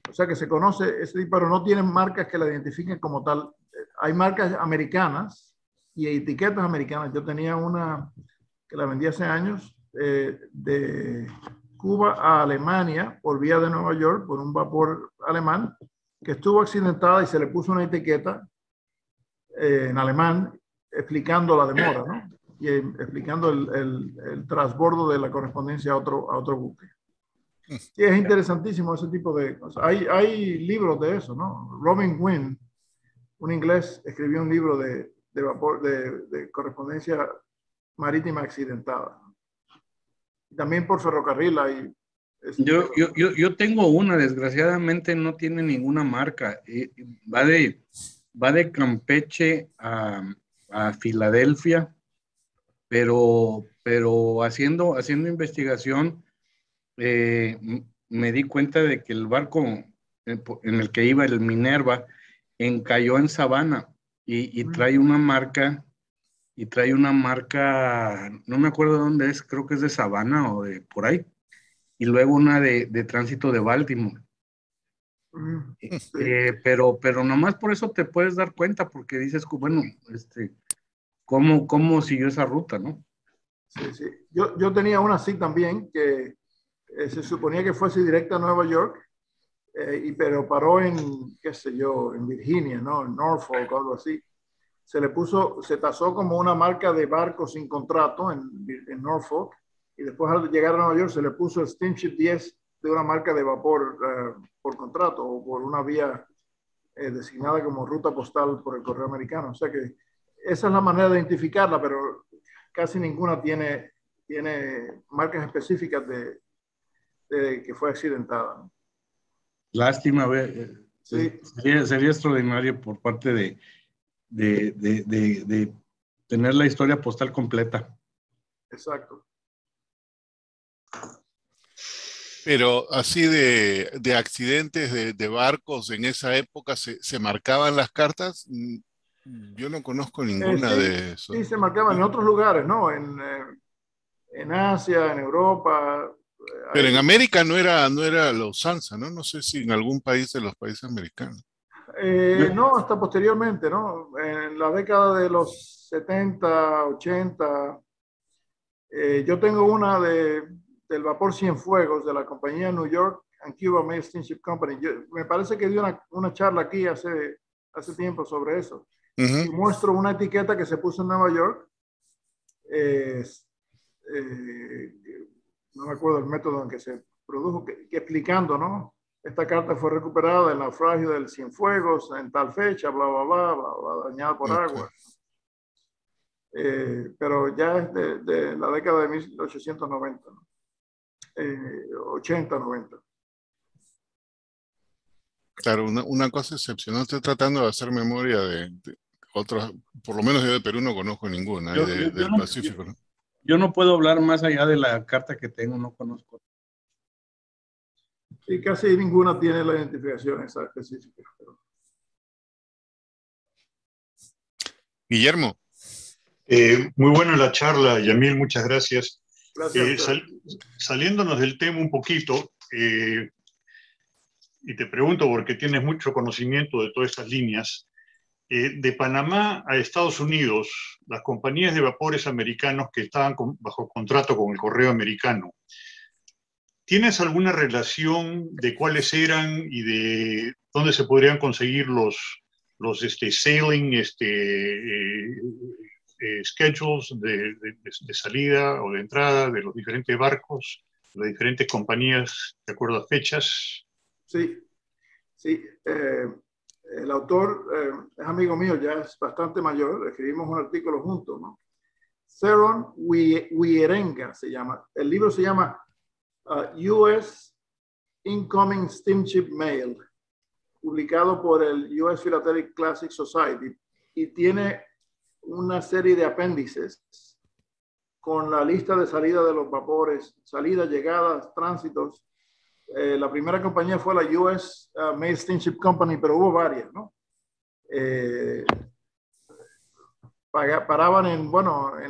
O sea que se conoce ese, pero no tienen marcas que la identifiquen como tal. Hay marcas americanas y etiquetas americanas. Yo tenía una que la vendí hace años de Cuba a Alemania por vía de Nueva York por un vapor alemán que estuvo accidentada y se le puso una etiqueta en alemán explicando la demora, ¿no? Y explicando el transbordo de la correspondencia a otro buque. Sí, es interesantísimo ese tipo de cosas. Hay libros de eso, ¿no? Robin Gwynne, un inglés, escribió un libro de vapor, de correspondencia marítima accidentada. También por ferrocarril hay... Yo tengo una, desgraciadamente no tiene ninguna marca. Va de Campeche a Filadelfia, pero haciendo investigación me di cuenta de que el barco en el que iba, el Minerva, encalló en Savannah y trae una marca, no me acuerdo de dónde es, creo que es de Savannah o de por ahí, y luego una de tránsito de Baltimore. Pero nomás por eso te puedes dar cuenta, porque dices, bueno, ¿cómo siguió esa ruta, no? Sí, sí. Yo tenía una así también, que se suponía que fuese directa a Nueva York, pero paró en, qué sé yo, en Virginia, ¿no? En Norfolk o algo así. Se tasó como una marca de barco sin contrato en Norfolk, y después al llegar a Nueva York se le puso el Steamship 10 de una marca de vapor por contrato o por una vía designada como ruta postal por el correo americano. O sea que esa es la manera de identificarla, pero casi ninguna tiene marcas específicas de que fue accidentada. Lástima, Sí. sería extraordinario por parte de tener la historia postal completa. Exacto. Pero así de accidentes de barcos en esa época se marcaban las cartas. Yo no conozco ninguna Sí, de eso. sí, se marcaban en otros lugares, ¿no? En Asia, en Europa. Pero en América no era la usanza, ¿no? No sé si en algún país de los países americanos. No, hasta posteriormente, ¿no? En la década de los 70, 80, yo tengo una del vapor Cienfuegos de la compañía New York and Cuba Mail Steamship Company. Me parece que dio una charla aquí hace tiempo sobre eso. Y muestro una etiqueta que se puso en Nueva York. No me acuerdo el método en que se produjo, que explicando, ¿no? Esta carta fue recuperada del naufragio del Cienfuegos en tal fecha, bla, bla, bla, bla, bla, dañada por agua. pero ya es de la década de 1890, ¿no? 80, 90. Claro, una cosa excepcional. Estoy tratando de hacer memoria de otras, por lo menos yo de Perú no conozco ninguna, del Pacífico, ¿no? Yo no puedo hablar más allá de la carta que tengo, no conozco. Y casi ninguna tiene la identificación esa específica. Guillermo. Muy buena la charla, Yamil, muchas gracias. Gracias. Saliéndonos del tema un poquito, y te pregunto porque tienes mucho conocimiento de todas estas líneas, de Panamá a Estados Unidos, las compañías de vapores americanos que estaban bajo contrato con el correo americano, ¿tienes alguna relación de cuáles eran y de dónde se podrían conseguir los sailing schedules de salida o de entrada de los diferentes barcos, de las diferentes compañías de acuerdo a fechas? Sí, sí. El autor es amigo mío, ya es bastante mayor, escribimos un artículo juntos, ¿no? Theron Wierenga se llama. El libro se llama U.S. Incoming Steamship Mail, publicado por el U.S. Philatelic Classic Society, y tiene una serie de apéndices con la lista de salida de los vapores, salidas, llegadas, tránsitos. La primera compañía fue la U.S. Mail Steamship Company, pero hubo varias, ¿no? Paraban en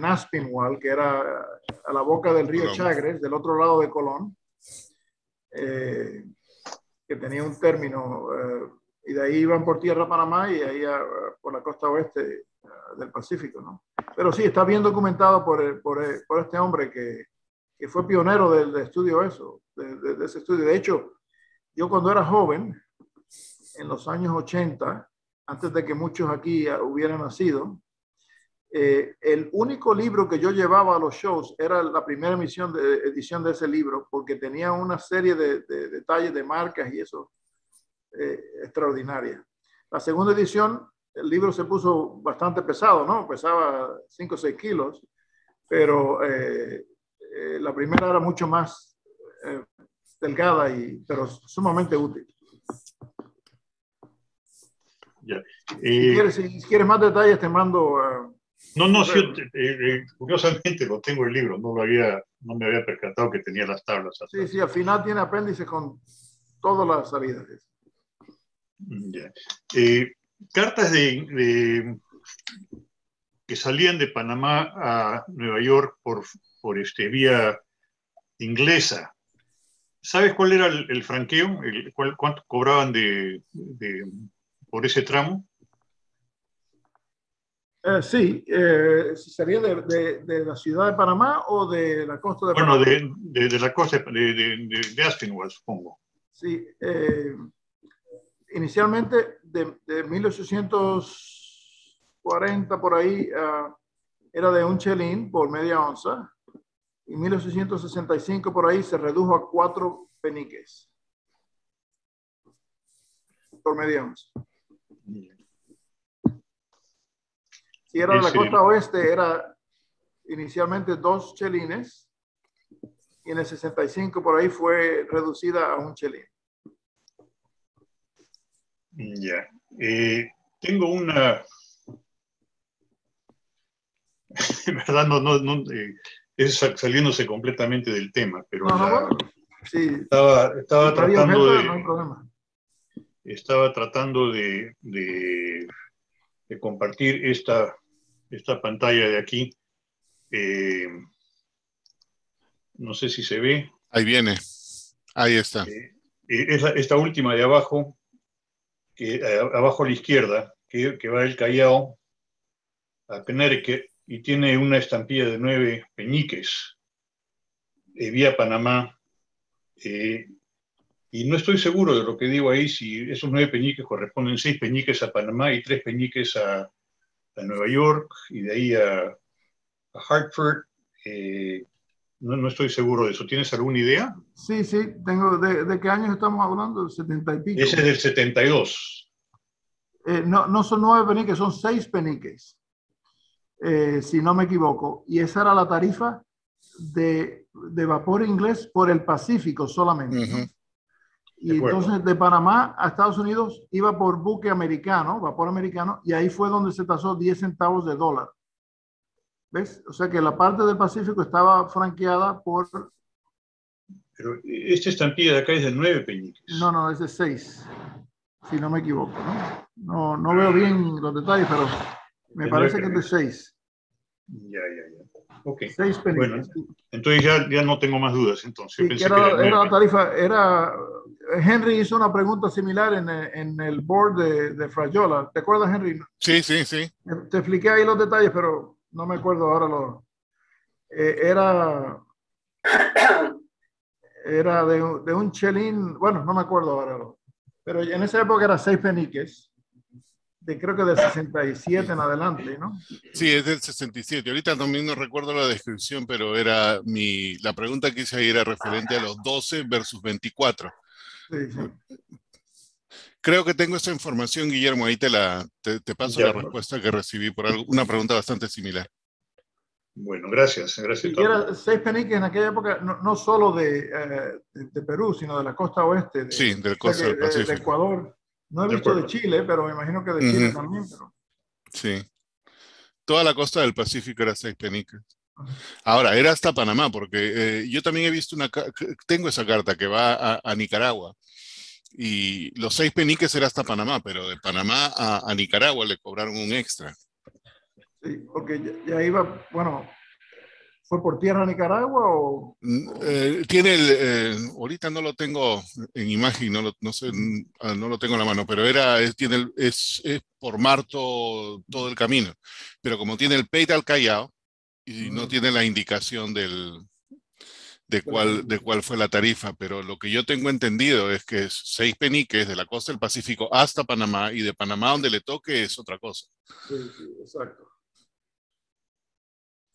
Aspinwall, que era a la boca del río Chagres, del otro lado de Colón, que tenía un término, y de ahí iban por tierra a Panamá y ahí por la costa oeste del Pacífico, ¿no? Pero sí, está bien documentado por este hombre que fue pionero del estudio de ese estudio. De hecho, yo cuando era joven, en los años 80, antes de que muchos aquí hubieran nacido, el único libro que yo llevaba a los shows era la primera edición de ese libro, porque tenía una serie de detalles de marcas y eso extraordinaria. La segunda edición, el libro se puso bastante pesado, ¿no? Pesaba 5 o 6 kilos, pero la primera era mucho más delgada, pero sumamente útil. Yeah. Si quieres más detalles, te mando... sí, curiosamente lo tengo el libro, no me había percatado que tenía las tablas atrás. Sí, al final tiene apéndices con todas las salidas. Yeah. Cartas que salían de Panamá a Nueva York por vía inglesa. ¿Sabes cuál era el franqueo? ¿Cuánto cobraban por ese tramo? Sí, ¿sería de la ciudad de Panamá o de la costa de Panamá? Bueno, de la costa de Aspinwall, supongo. Sí, inicialmente de 1840 por ahí era de un chelín por media onza, y 1865 por ahí se redujo a 4 peniques por media onza. Si era de la costa oeste, era inicialmente 2 chelines, y en el 65 por ahí fue reducida a 1 chelín. Ya. Tengo una... En verdad, es saliéndose completamente del tema, pero bueno, sí, estaba tratando no hay problema. Estaba tratando de compartir esta pantalla de aquí. No sé si se ve. Ahí viene. Ahí está. Esta última de abajo, abajo a la izquierda, que va del Callao a Connecticut, y tiene una estampilla de 9 peñiques vía Panamá. Y no estoy seguro de lo que digo ahí, si esos 9 peñiques corresponden 6 peñiques a Panamá y 3 peñiques a Nueva York, y de ahí a Hartford. No estoy seguro de eso. ¿Tienes alguna idea? Sí, tengo. ¿De qué años estamos hablando? ¿Del 70 y pico? Ese es del 72. No son 9 peniques, son 6 peniques. si no me equivoco. Y esa era la tarifa de vapor inglés por el Pacífico solamente, ¿no? Y entonces de Panamá a Estados Unidos iba por buque americano, vapor americano, y ahí fue donde se tasó 10 centavos de dólar. ¿Ves? O sea que la parte del Pacífico estaba franqueada por... Pero esta estampilla de acá es de 9 peniques. No, es de 6, si no me equivoco, ¿no? No veo bien los detalles, pero me parece que es de 6. Ya. Ok. 6 peniques. Bueno, entonces ya no tengo más dudas. Entonces, Sí, pensé era que la tarifa, Henry hizo una pregunta similar en el board de Frayola. ¿Te acuerdas, Henry? Sí. Te expliqué ahí los detalles, pero no me acuerdo ahora. Era de un chelín, bueno, no me acuerdo ahora, pero en esa época era 6 peniques, creo que de 67 en adelante, ¿no? Sí, es del 67. Ahorita también no recuerdo la descripción, pero era la pregunta que hice ahí era referente a los 12 versus 24. Sí. Creo que tengo esa información, Guillermo. Ahí te paso la respuesta que recibí por una pregunta bastante similar. Bueno, gracias. Y era 6 peniques en aquella época, no solo de Perú, sino de la costa oeste. Sí, del costa del Pacífico. De Ecuador. No he visto de Chile, pero me imagino que de Chile también. Pero... Sí. Toda la costa del Pacífico era 6 peniques. Ahora, era hasta Panamá, porque yo también he visto tengo esa carta que va a Nicaragua. Y los 6 peniques era hasta Panamá, pero de Panamá a Nicaragua le cobraron un extra. Sí, porque ya iba, bueno, ¿fue por tierra a Nicaragua o...? Ahorita no lo tengo en imagen, no sé, no lo tengo en la mano, pero es por mar todo el camino. Pero como tiene el Peita al Callao y no tiene la indicación de cuál fue la tarifa, pero lo que yo tengo entendido es que es 6 peniques de la costa del Pacífico hasta Panamá, y de Panamá donde le toque es otra cosa. Sí, exacto.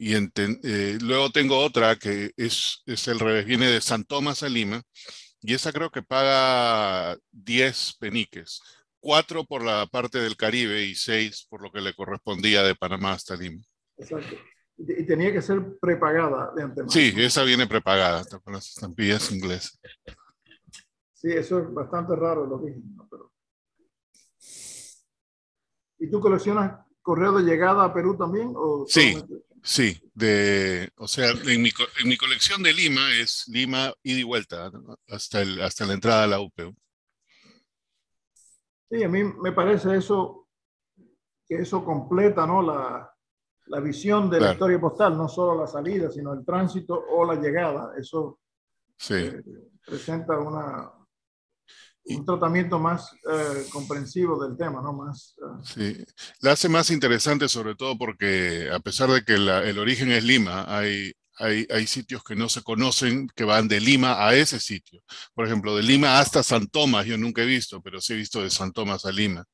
Y luego tengo otra que es el revés, viene de San Tomás a Lima, y esa creo que paga 10 peniques, 4 por la parte del Caribe y 6 por lo que le correspondía de Panamá hasta Lima. Exacto. Y tenía que ser prepagada de antemano. Sí, esa viene prepagada con las estampillas inglesas. Sí, eso es bastante raro el origen, ¿no? Pero... ¿Y tú coleccionas correo de llegada a Perú también? ¿O sí, solamente... sí. O sea, en mi colección de Lima es Lima ida y vuelta, ¿no? hasta la entrada a la UPU. Sí, a mí me parece que eso completa, ¿no? la visión de la historia postal, no solo la salida, sino el tránsito o la llegada. Eso presenta un tratamiento más comprensivo del tema, ¿no? Sí, la hace más interesante, sobre todo porque a pesar de que el origen es Lima, hay sitios que no se conocen que van de Lima a ese sitio. Por ejemplo, de Lima hasta San Tomás, yo nunca he visto, pero sí he visto de San Tomás a Lima.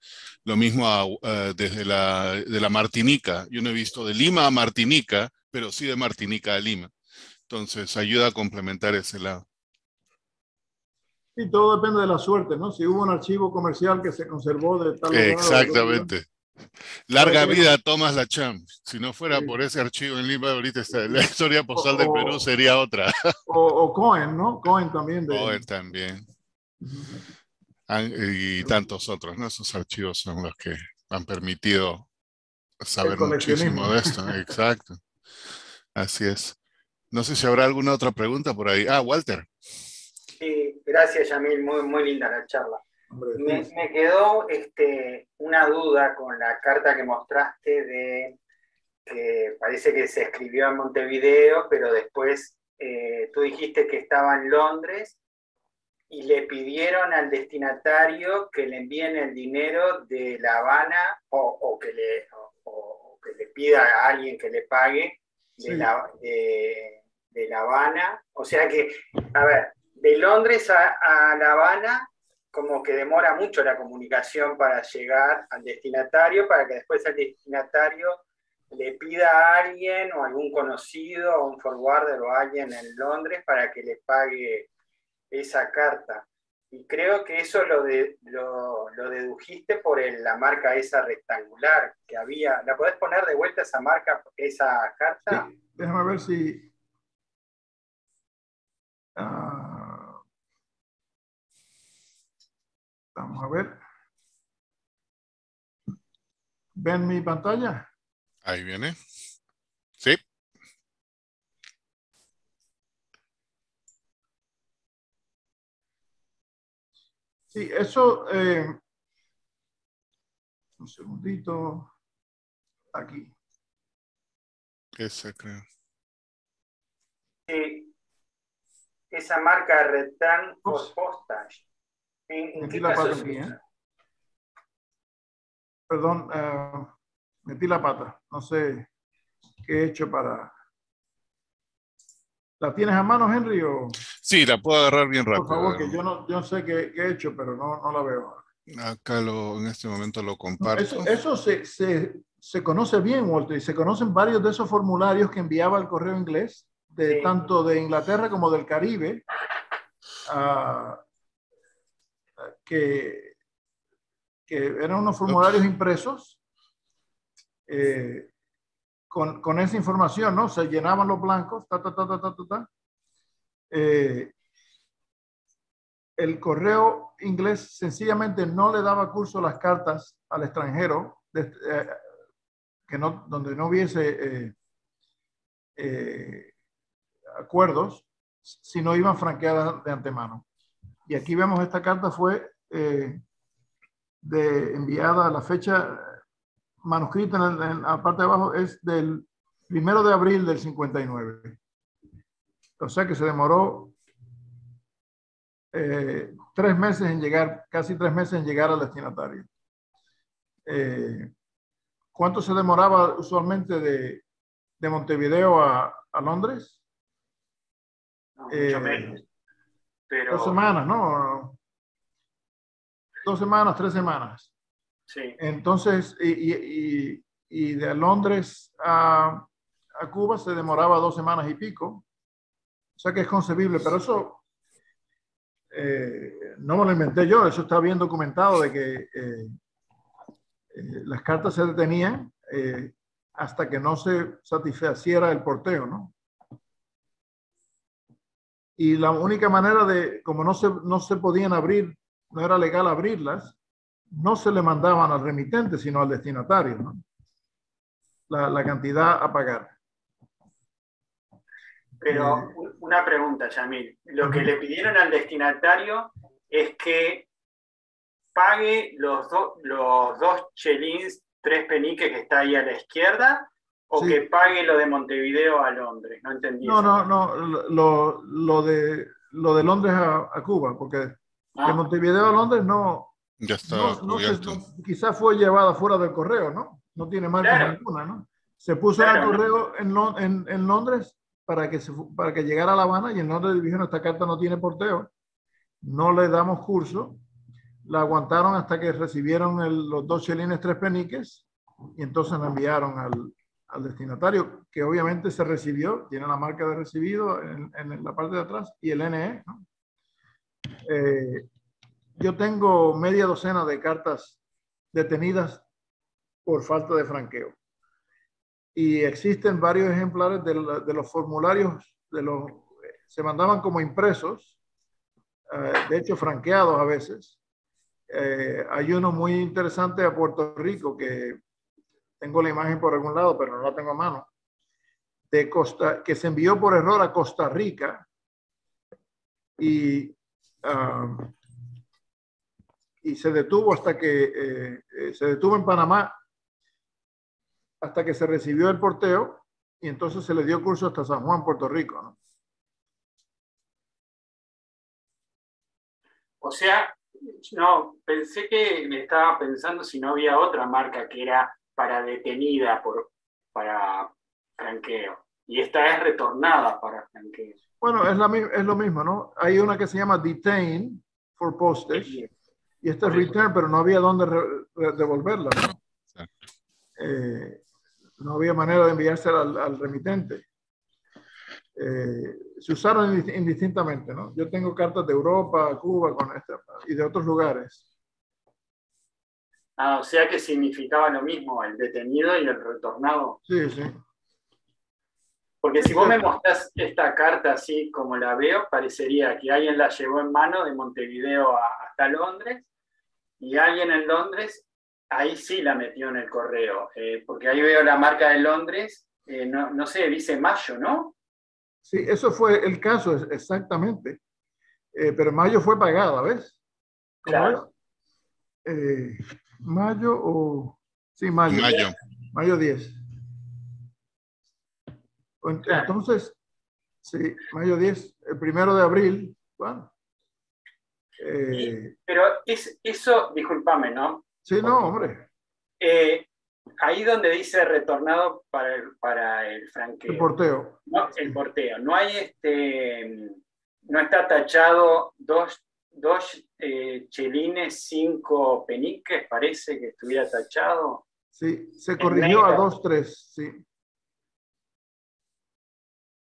Lo mismo desde de la Martinica. Yo no he visto de Lima a Martinica, pero sí de Martinica a Lima. Entonces ayuda a complementar ese lado. Y todo depende de la suerte, ¿no? Si hubo un archivo comercial que se conservó de tal lugar. Exactamente. Larga vida Tomás Lacham. Si no fuera por ese archivo en Lima, ahorita la historia postal de Perú sería otra. O Cohen, ¿no? Cohen también. Cohen también. Y tantos otros, ¿no? Esos archivos son los que han permitido saber muchísimo de esto. Exacto. Así es. No sé si habrá alguna otra pregunta por ahí. Walter. Sí, gracias, Yamil. Muy, muy linda la charla. Me quedó una duda con la carta que mostraste de que parece que se escribió en Montevideo, pero después tú dijiste que estaba en Londres y le pidieron al destinatario que le envíen el dinero de La Habana o que le pida a alguien que le pague de La Habana. O sea que, a ver, de Londres a La Habana como que demora mucho la comunicación para llegar al destinatario, para que después el destinatario le pida a alguien o algún conocido o un forwarder o alguien en Londres para que le pague esa carta. Y creo que eso lo dedujiste por la marca esa rectangular que había. ¿La podés poner de vuelta esa marca, esa carta? Sí, déjame ver si... vamos a ver. ¿Ven mi pantalla? Ahí viene. Sí. Sí, eso... un segundito. Aquí. Esa creo. Esa marca Return for Postage. ¿En qué caso se usa? Perdón, metí la pata. No sé qué he hecho para... ¿La tienes a mano, Henry? O... Sí, la puedo agarrar bien rápido. Por favor, que yo no sé qué he hecho, pero no la veo. Acá en este momento lo comparto. Eso se conoce bien, Walter, y se conocen varios de esos formularios que enviaba el correo inglés, Sí. Tanto de Inglaterra como del Caribe, que eran unos formularios impresos con esa información, ¿no? Se llenaban los blancos, el correo inglés sencillamente no le daba curso a las cartas al extranjero donde no hubiese acuerdos, si no iban franqueadas de antemano. Y aquí vemos esta carta fue enviada a la fecha manuscrita en la parte de abajo es del 1 de abril del 59. O sea que se demoró 3 meses en llegar, casi 3 meses en llegar al destinatario. ¿Cuánto se demoraba usualmente de Montevideo a Londres? No, mucho menos. Pero... 2 semanas, ¿no? 2 semanas, 3 semanas. Sí. Entonces, y de Londres a Cuba se demoraba 2 semanas y pico. O sea que es concebible, pero eso no me lo inventé yo, eso está bien documentado de que las cartas se detenían hasta que no se satisfaciera el porteo, ¿no? Y la única manera como no se podían abrir, no era legal abrirlas, no se le mandaban al remitente, sino al destinatario, ¿no? La cantidad a pagar. Pero una pregunta, Yamil. Lo que le pidieron al destinatario es que pague los 2 chelines, 3 peniques que está ahí a la izquierda, o sí, que pague lo de Montevideo a Londres. No entendí. No, lo de Londres a Cuba, porque de Montevideo a Londres no. Ya estaba cubierto. Quizás fue llevada fuera del correo, ¿no? No tiene marca ninguna, ¿no? Se puso en el correo en Londres para que llegara a La Habana, y en Londres dijeron: esta carta no tiene porteo, no le damos curso. La aguantaron hasta que recibieron los 2 chelines, 3 peniques, y entonces la enviaron al destinatario, que obviamente se recibió, tiene la marca de recibido en la parte de atrás y el NE, ¿no? Yo tengo media docena de cartas detenidas por falta de franqueo. Y existen varios ejemplares de los formularios, se mandaban como impresos, de hecho franqueados a veces. Hay uno muy interesante a Puerto Rico, que tengo la imagen por algún lado, pero no la tengo a mano, que se envió por error a Costa Rica y se detuvo hasta que se detuvo en Panamá hasta que se recibió el porteo, y entonces se le dio curso hasta San Juan, Puerto Rico, ¿no? O sea, no, pensé que me estaba pensando si no había otra marca que era para detenida para franqueo. Y esta es retornada para franqueo. Bueno, es lo mismo, ¿no? Hay una que se llama Detain for Postage, y esta es Return, pero no había dónde devolverla, ¿no? No había manera de enviársela al remitente. Se usaron indistintamente, ¿no? Yo tengo cartas de Europa, Cuba, con esta, y de otros lugares. Ah, o sea que significaba lo mismo, el detenido y el retornado. Sí, sí. Porque si vos me mostrás esta carta así como la veo, parecería que alguien la llevó en mano de Montevideo hasta Londres, y alguien en Londres, ahí sí la metió en el correo, porque ahí veo la marca de Londres, no sé, dice Mayo, ¿no? Sí, eso fue el caso, exactamente. Pero mayo fue pagada, ¿ves? Claro. Mayo o... Sí, mayo. Mayo. Mayo 10. Claro. Entonces, sí, mayo 10, el 1 de abril, bueno. Pero eso, discúlpame, ¿no? Sí, no, hombre. Ahí donde dice retornado para el franqueo. El porteo. ¿No? El porteo. No hay no está tachado dos chelines, 5 peniques, parece que estuviera tachado. Sí, se corrigió a 2-3, sí.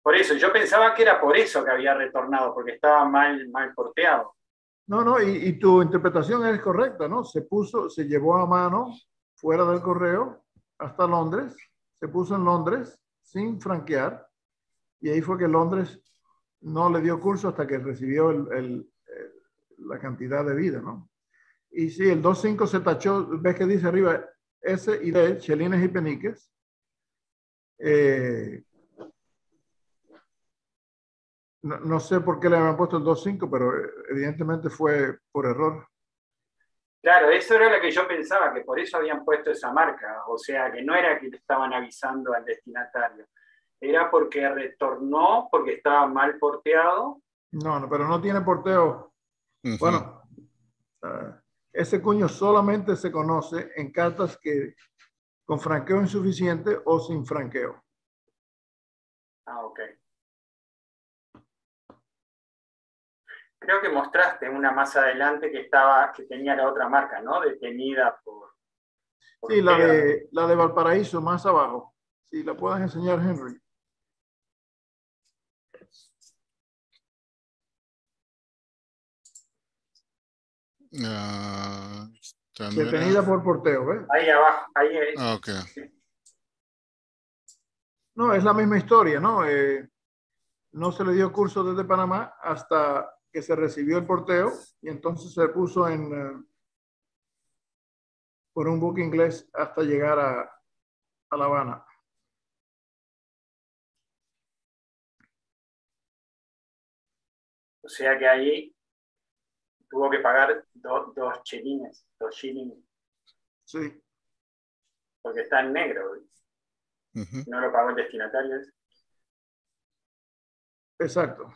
Por eso, yo pensaba que era por eso que había retornado, porque estaba mal porteado. No, y tu interpretación es correcta, ¿no? Se llevó a mano fuera del correo hasta Londres, se puso en Londres sin franquear, y ahí fue que Londres no le dio curso hasta que recibió la cantidad de vida, ¿no? Y sí, el 2.5 se tachó, ves que dice arriba S y D, chelines y peniques. No sé por qué le habían puesto el 2.5, pero evidentemente fue por error. Claro, eso era lo que yo pensaba, que por eso habían puesto esa marca. O sea, que no era que le estaban avisando al destinatario. Era porque retornó, porque estaba mal porteado. No, pero no tiene porteo. Bueno, ese cuño solamente se conoce en cartas que con franqueo insuficiente o sin franqueo. Ah, ok. Creo que mostraste una más adelante que tenía la otra marca, ¿no? Detenida por Sí, la de Valparaíso, más abajo. Si la puedes enseñar, Henry. Detenida por porteo, ¿ves? Ahí abajo, ahí es. Ah, ok. No, es la misma historia, ¿no? No se le dio curso desde Panamá hasta que se recibió el porteo y entonces se puso por un buque inglés hasta llegar a La Habana. O sea que ahí tuvo que pagar dos shillings. Sí. Porque está en negro. No lo pagó el destinatario. Exacto.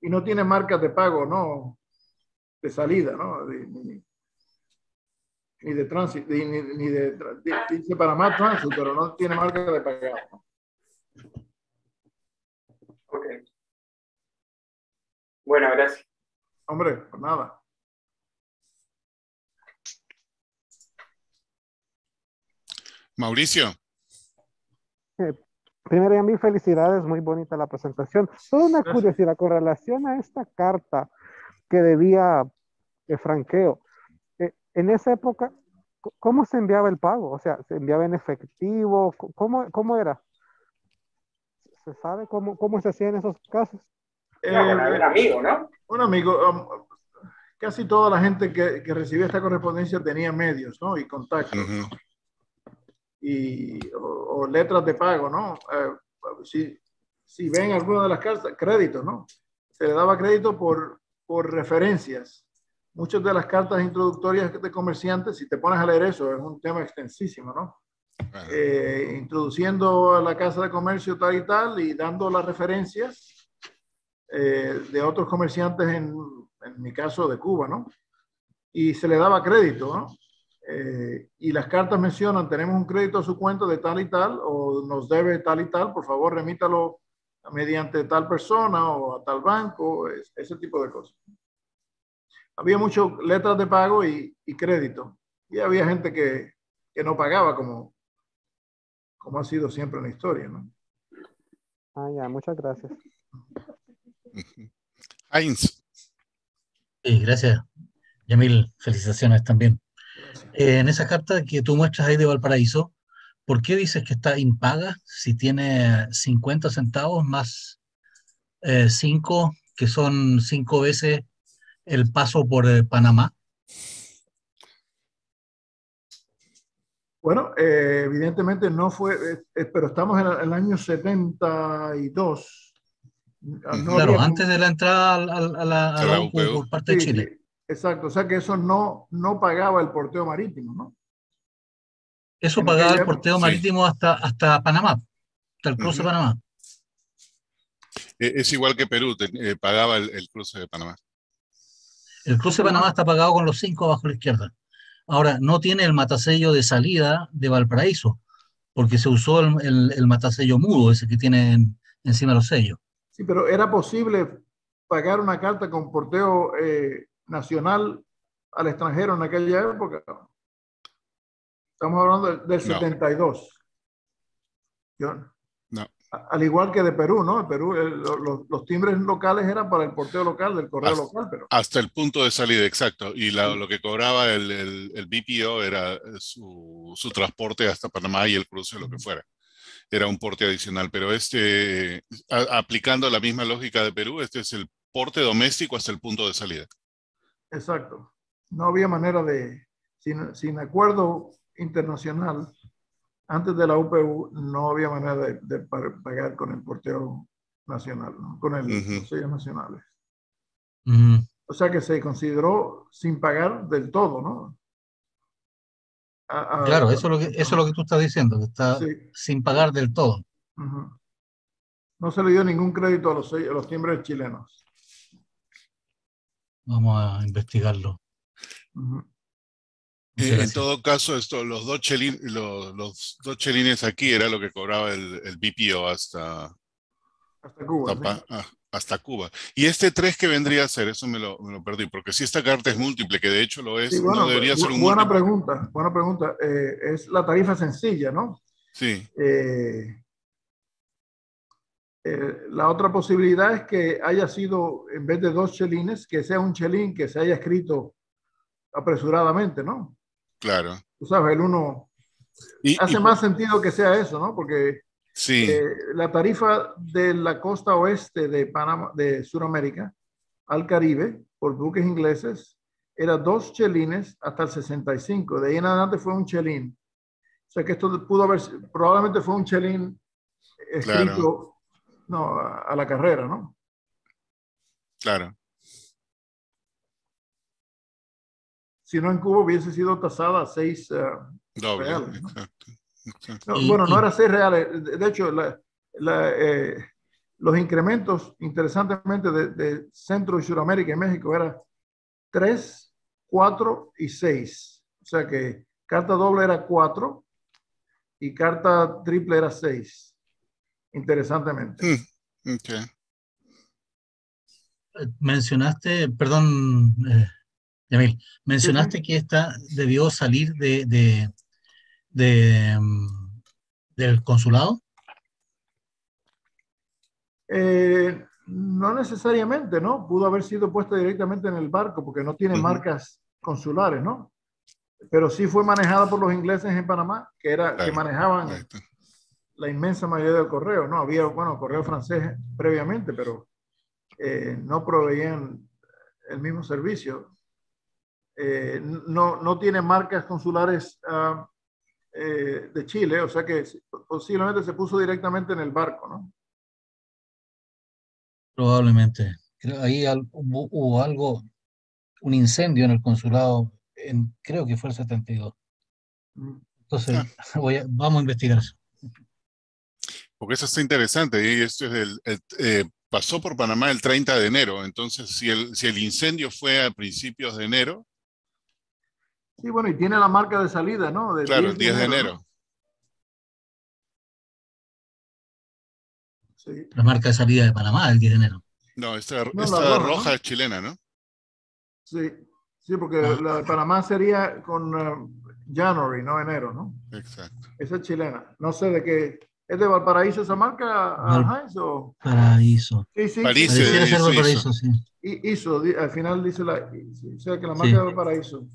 Y no tiene marcas de pago, ¿no? De salida, ¿no? Ni de tránsito, dice Panamá Transit, pero no tiene marca de pagado, ¿no? Ok. Bueno, gracias. Hombre, pues nada. Mauricio. Primero, ya mil felicidades, muy bonita la presentación. Solo una curiosidad con relación a esta carta que debía franqueo. En esa época, ¿cómo se enviaba el pago? O sea, ¿se enviaba en efectivo? ¿Cómo era? ¿Se sabe cómo se hacía en esos casos? Un amigo, ¿no? Un amigo. Casi toda la gente que recibía esta correspondencia tenía medios, ¿no? Y contactos. ¿No? O letras de pago, ¿no? Si ven alguna de las cartas, créditos, ¿no? Se le daba crédito por referencias. Muchas de las cartas introductorias de comerciantes, si te pones a leer eso, es un tema extensísimo, ¿no? Introduciendo a la casa de comercio tal y tal y dando las referencias de otros comerciantes, en mi caso de Cuba, ¿no? Y se le daba crédito, ¿no? Y las cartas mencionan, tenemos un crédito a su cuenta de tal y tal, o nos debe tal y tal, por favor remítalo mediante tal persona o a tal banco, ese tipo de cosas. Había muchas letras de pago y crédito, y había gente que no pagaba, como ha sido siempre en la historia, ¿no? Ah, ya, muchas gracias. Heinz. Gracias, Yamil. Felicitaciones también. Gracias. En esa carta que tú muestras ahí de Valparaíso, ¿por qué dices que está impaga si tiene 50 centavos más 5, que son 5 veces el paso por Panamá? Bueno, evidentemente no fue, pero estamos en el año 72. No Claro, había, antes de la entrada a la UPU UPU. por parte de sí, Chile. sí, exacto. O sea que eso no pagaba el porteo marítimo, ¿no? Eso En pagaba el aquella época. porteo Sí. marítimo hasta Panamá, hasta el cruce de Panamá. Es igual que Perú, pagaba el cruce de Panamá. El cruce de Panamá está pagado con los 5 abajo a la izquierda. Ahora, no tiene el matasello de salida de Valparaíso, porque se usó el matasello mudo, ese que tiene encima de los sellos. Sí, pero era posible pagar una carta con porteo nacional al extranjero en aquella época. Estamos hablando del 72. No. Al igual que de Perú, ¿no? En Perú los timbres locales eran para el porteo local, del correo local. Pero... Hasta el punto de salida, exacto. Y lo que cobraba el BPO era su transporte hasta Panamá y el cruce, lo que fuera. Era un porte adicional, pero aplicando la misma lógica de Perú, este es el porte doméstico hasta el punto de salida. Exacto. No había manera sin acuerdo internacional, antes de la UPU, no había manera de pagar con el porteo nacional, ¿no? Con los sellos nacionales. O sea que se consideró sin pagar del todo, ¿no? Claro, eso es lo que tú estás diciendo, que está sin pagar del todo. No se le dio ningún crédito a los timbres chilenos. Vamos a investigarlo. En todo caso, los dos chelines aquí era lo que cobraba el BPO hasta Cuba. Hasta Cuba. Y este 3 que vendría a ser, eso me lo perdí, porque si esta carta es múltiple, que de hecho lo es, sí, bueno, no debería ser un buena múltiple. Buena pregunta. Es la tarifa sencilla, ¿no? Sí. La otra posibilidad es que haya sido, en vez de 2 chelines, que sea un chelín que se haya escrito apresuradamente, ¿no? Claro. Tú sabes, hace más sentido que sea eso, ¿no? Porque sí. La tarifa de la costa oeste de Panamá, de Sudamérica, al Caribe, por buques ingleses, era 2 chelines hasta el 65. De ahí en adelante fue un chelín. O sea que esto probablemente fue un chelín escrito... No, a la carrera, ¿no? Claro. Si no, en Cuba hubiese sido tasada a 6 reales, ¿no? Exacto. No, bueno, no era 6 reales. De hecho, los incrementos, interesantemente, de Centro y Sudamérica y México eran 3, 4 y 6. O sea que carta doble era 4 y carta triple era 6. Interesantemente. Okay. Mencionaste, perdón, Yamil, mencionaste que esta debió salir del consulado. No necesariamente, ¿no? Pudo haber sido puesta directamente en el barco porque no tiene marcas consulares, ¿no? Pero sí fue manejada por los ingleses en Panamá, que manejaban la inmensa mayoría del correo, ¿no? Había, bueno, correo francés previamente, pero no proveían el mismo servicio. No tiene marcas consulares de Chile, o sea que posiblemente se puso directamente en el barco, ¿no? Probablemente. Ahí hubo algo, un incendio en el consulado, creo que fue el 72. Entonces, vamos a investigar eso. Porque eso está interesante. Y esto es pasó por Panamá el 30 de enero. Entonces, si el incendio fue a principios de enero. Sí, bueno, y tiene la marca de salida, ¿no? Claro, el 10 de enero. ¿no? Sí. La marca de salida de Panamá, el 10 de enero. No, esta roja, ¿no? Es chilena, ¿no? Sí, porque la de Panamá sería con January, no enero, ¿no? Exacto. Esa es chilena. No sé de qué ¿Es de Valparaíso esa marca, Heinz? ¿O? Paraíso. Sí, sí. Pareciera ser Valparaíso, sí. Al final dice o sea que la marca Sí. de Valparaíso.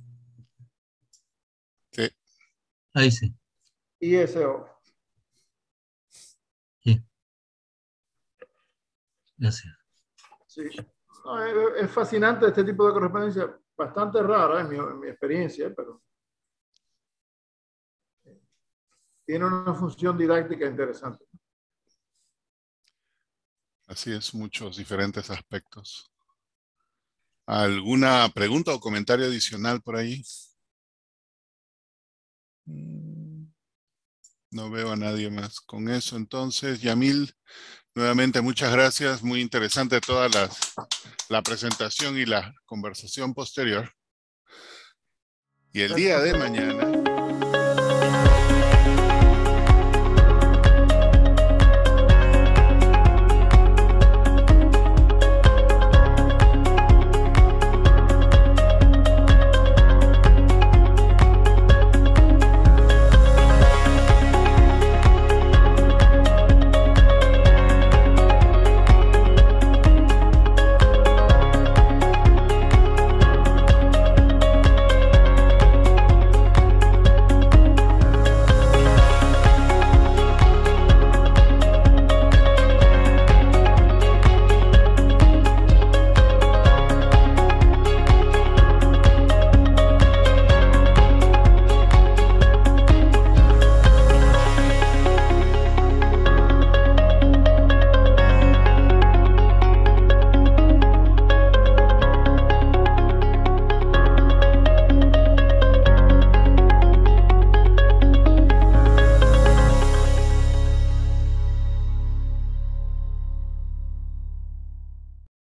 Sí. Ahí sí. ISO. Sí. Gracias. Sí. No, es fascinante este tipo de correspondencia, bastante rara en mi experiencia, pero tiene una función didáctica interesante. Así es, muchos diferentes aspectos. ¿Alguna pregunta o comentario adicional por ahí? No veo a nadie más. Con eso, entonces, Yamil, nuevamente muchas gracias. Muy interesante toda la presentación y la conversación posterior. Y el día de mañana...